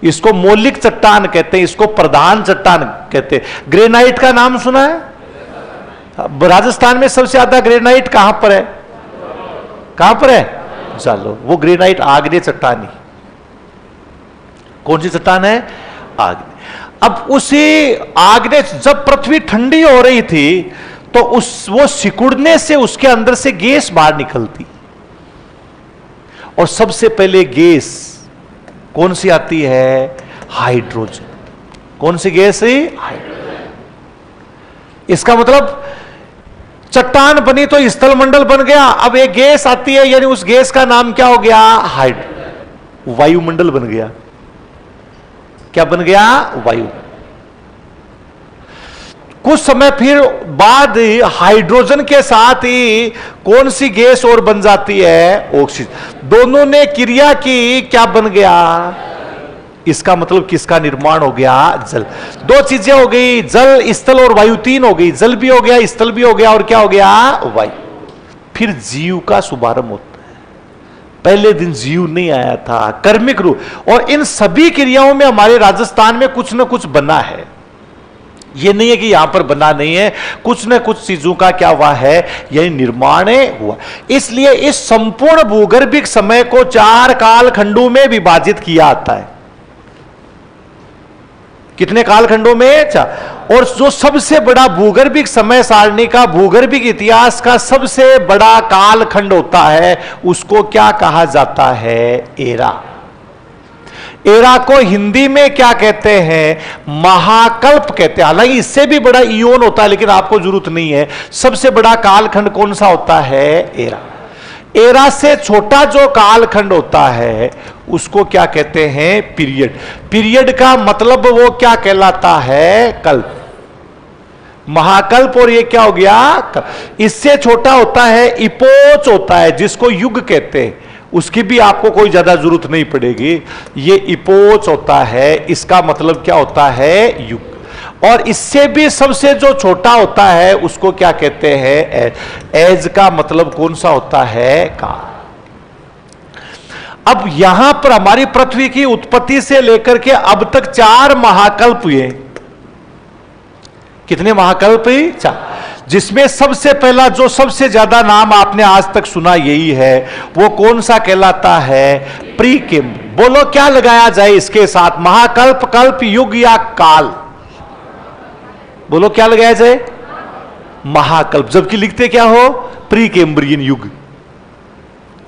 इसको मौलिक चट्टान कहते हैं, इसको प्रधान चट्टान कहते हैं। ग्रेनाइट का नाम सुना है? राजस्थान में सबसे ज्यादा ग्रेनाइट कहां पर है, कहां पर है, चलो वो ग्रेनाइट आग्नेय चट्टान ही। कौन सी चट्टान है, आग्नेय। अब उसी आग्नेय, जब पृथ्वी ठंडी हो रही थी तो वो सिकुड़ने से उसके अंदर से गैस बाहर निकलती, और सबसे पहले गैस कौन सी आती है, हाइड्रोजन। कौन सी गैस है, हाइड्रोजन। इसका मतलब चट्टान बनी तो स्थल मंडल बन गया। अब एक गैस आती है, यानी उस गैस का नाम क्या हो गया? वायुमंडल बन गया। क्या बन गया? वायु। कुछ समय फिर बाद हाइड्रोजन के साथ ही कौन सी गैस और बन जाती है? ऑक्सीजन। दोनों ने क्रिया की, क्या बन गया? इसका मतलब किसका निर्माण हो गया? जल। दो चीजें हो गई, जल, स्थल और वायु। तीन हो गई, जल भी हो गया, स्थल भी हो गया, और क्या हो गया? वायु। फिर जीव का शुभारंभ होता है। पहले दिन जीव नहीं आया था, कर्मिक रूप। और इन सभी क्रियाओं में हमारे राजस्थान में कुछ ना कुछ बना है। ये नहीं है कि यहां पर बना नहीं है, कुछ न कुछ चीजों का क्या हुआ है? यही निर्माण हुआ। इसलिए इस संपूर्ण भूगर्भिक समय को 4 कालखंडों में विभाजित किया आता है। कितने कालखंडों में? 4। और जो सबसे बड़ा भूगर्भिक समय सारणी का, भूगर्भिक इतिहास का सबसे बड़ा कालखंड होता है, उसको क्या कहा जाता है? एरा। एरा को हिंदी में क्या कहते हैं? महाकल्प कहते हैं। हालांकि इससे भी बड़ा इयोन होता है, लेकिन आपको जरूरत नहीं है। सबसे बड़ा कालखंड कौन सा होता है? एरा। एरा से छोटा जो कालखंड होता है उसको क्या कहते हैं? पीरियड। पीरियड का मतलब वो क्या कहलाता है? कल्प। महाकल्प। और ये क्या हो गया? इससे छोटा होता है इपोच होता है, जिसको युग कहते हैं। उसकी भी आपको कोई ज्यादा जरूरत नहीं पड़ेगी। ये इपोच होता है, इसका मतलब क्या होता है? युग। और इससे भी सबसे जो छोटा होता है उसको क्या कहते हैं? एज का मतलब कौन सा होता है? काल। अब यहां पर हमारी पृथ्वी की उत्पत्ति से लेकर के अब तक 4 महाकल्प हुए। कितने महाकल्प? 4। जिसमें सबसे पहला, जो सबसे ज्यादा नाम आपने आज तक सुना यही है, वो कौन सा कहलाता है? प्रीकेम। बोलो क्या लगाया जाए इसके साथ? महाकल्प, कल्प, युग या काल? बोलो क्या लगाया जाए? महाकल्प। जबकि लिखते क्या हो? प्री कैम्ब्रियन युग।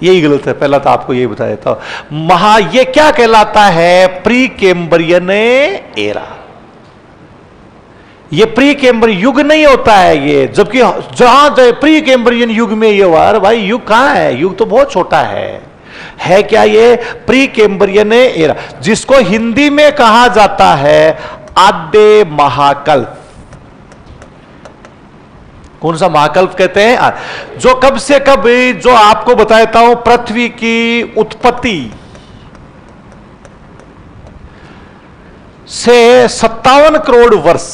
यही गलत है, पहला तो आपको यही बता देता हूं। ये क्या कहलाता है? Pre Cambrian era. ये प्री कैम्ब्रियन युग नहीं होता है ये। जबकि जहां प्री कैम्ब्रियन युग में ये हुआ, भाई युग कहां है? युग तो बहुत छोटा है क्या ये? प्री कैम्ब्रियन एरा, जिसको हिंदी में कहा जाता है आद्य महाकल्प। कौन सा महाकल्प कहते हैं? जो कब से कब, जो आपको बताता हूं, पृथ्वी की उत्पत्ति से 57 करोड़ वर्ष।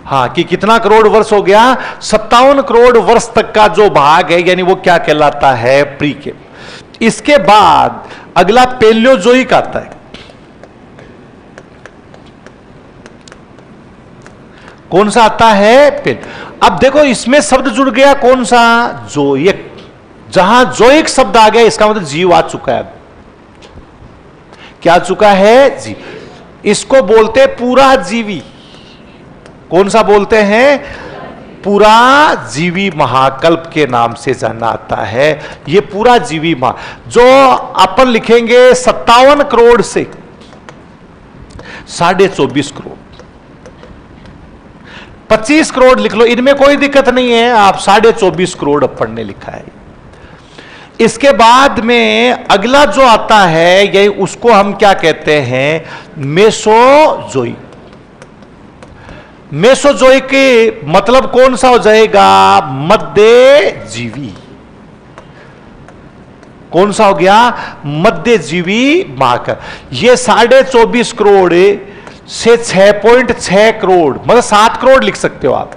हाँ, कि कितना करोड़ वर्ष हो गया? 57 करोड़ वर्ष तक का जो भाग है, यानी वो क्या कहलाता है? प्रीकेम। इसके बाद अगला पैलियोजोइक आता है। कौन सा आता है? पेन। अब देखो इसमें शब्द जुड़ गया, कौन सा? जोइक। जहां जोइक शब्द आ गया, इसका मतलब जीव आ चुका है। क्या आ चुका है? जीव। इसको बोलते पूरा जीवी। कौन सा बोलते हैं? पूरा जीवी महाकल्प के नाम से जाना आता है। ये पूरा जीवी जो अपन लिखेंगे 57 करोड़ से 24.5 करोड़, 25 करोड़ लिख लो, इनमें कोई दिक्कत नहीं है। आप 24.5 करोड़ अपन ने लिखा है। इसके बाद में अगला जो आता है, यही उसको हम क्या कहते हैं? मेसोजोइक। मेसोजोइक मतलब कौन सा हो जाएगा? मध्य जीवी। कौन सा हो गया? मध्य जीवी महाकल्प। ये 24.5 करोड़ से 6.6 करोड़, मतलब 7 करोड़ लिख सकते हो आप।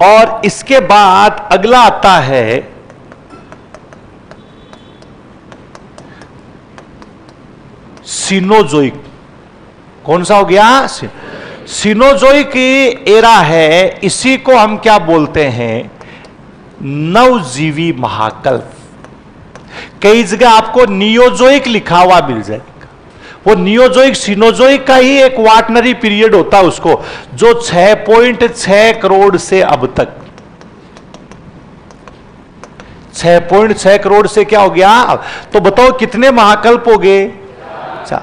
और इसके बाद अगला आता है सीनोजोइक। कौन सा हो गया? सीनोजोइक एरा है। इसी को हम क्या बोलते हैं? नवजीवी महाकल्प। कई जगह आपको नियोजोइक लिखा हुआ मिल जाएगा। वो नियोजोइक सीनोजोइक का ही एक क्वाटरनरी पीरियड होता है उसको, जो 6.6 करोड़ से अब तक, 6.6 करोड़ से क्या हो गया? तो बताओ कितने महाकल्प हो गए? 4।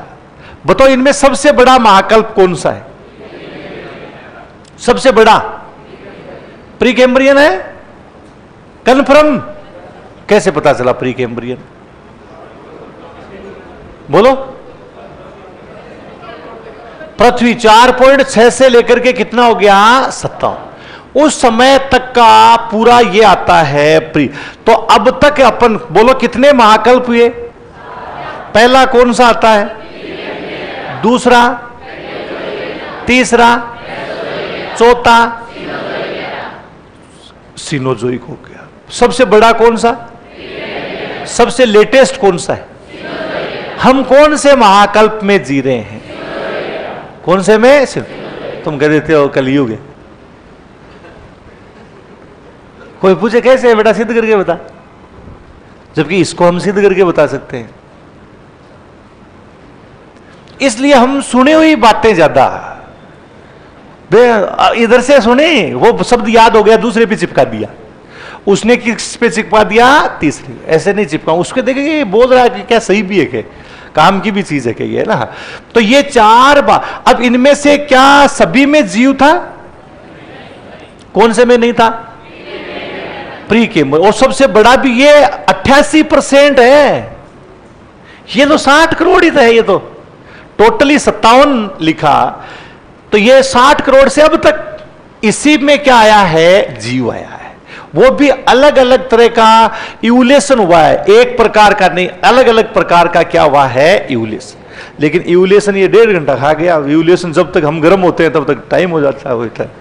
बताओ इनमें सबसे बड़ा महाकल्प कौन सा है? सबसे बड़ा प्री कैम्ब्रियन है। कन्फर्म? कैसे पता चला प्री कैम्ब्रियन? बोलो। पृथ्वी 4.6 से लेकर के कितना हो गया? 57। उस समय तक का पूरा ये आता है प्री। तो अब तक अपन बोलो कितने महाकल्प हुए? पहला कौन सा आता है? दूसरा, तीसरा, चौथा सिनोजोइक हो गया। सबसे बड़ा कौन सा? सबसे लेटेस्ट कौन सा है? हम कौन से महाकल्प में जी रहे हैं? कौन से में? तुम कह देते हो कलयुग है। कोई पूछे कैसे है बेटा, सिद्ध करके बता, जबकि इसको हम सिद्ध करके बता सकते हैं। इसलिए हम सुने हुई बातें ज्यादा, इधर से सुने वो शब्द याद हो गया, दूसरे पे चिपका दिया, उसने किस पे चिपका दिया? तीसरे। ऐसे नहीं चिपका, उसके देखेंगे ये बोल रहा है कि क्या सही भी है, क्या काम की भी चीज है क्या ये ना। तो ये 4 बात। अब इनमें से क्या सभी में जीव था? कौन से में नहीं था? Pre Cambrian. और सबसे बड़ा भी ये 88% है। ये तो 60 करोड़ ही था, ये तो टोटली 57 लिखा, तो ये 60 करोड़ से अब तक इसी में क्या आया है? जीव आया है। वो भी अलग अलग तरह का इवोल्यूशन हुआ है, एक प्रकार का नहीं, अलग अलग प्रकार का क्या हुआ है? इवोल्यूशन। लेकिन इवोल्यूशन ये 1.5 घंटा खा गया। इवोल्यूशन जब तक हम गर्म होते हैं तब तक टाइम हो जाता है।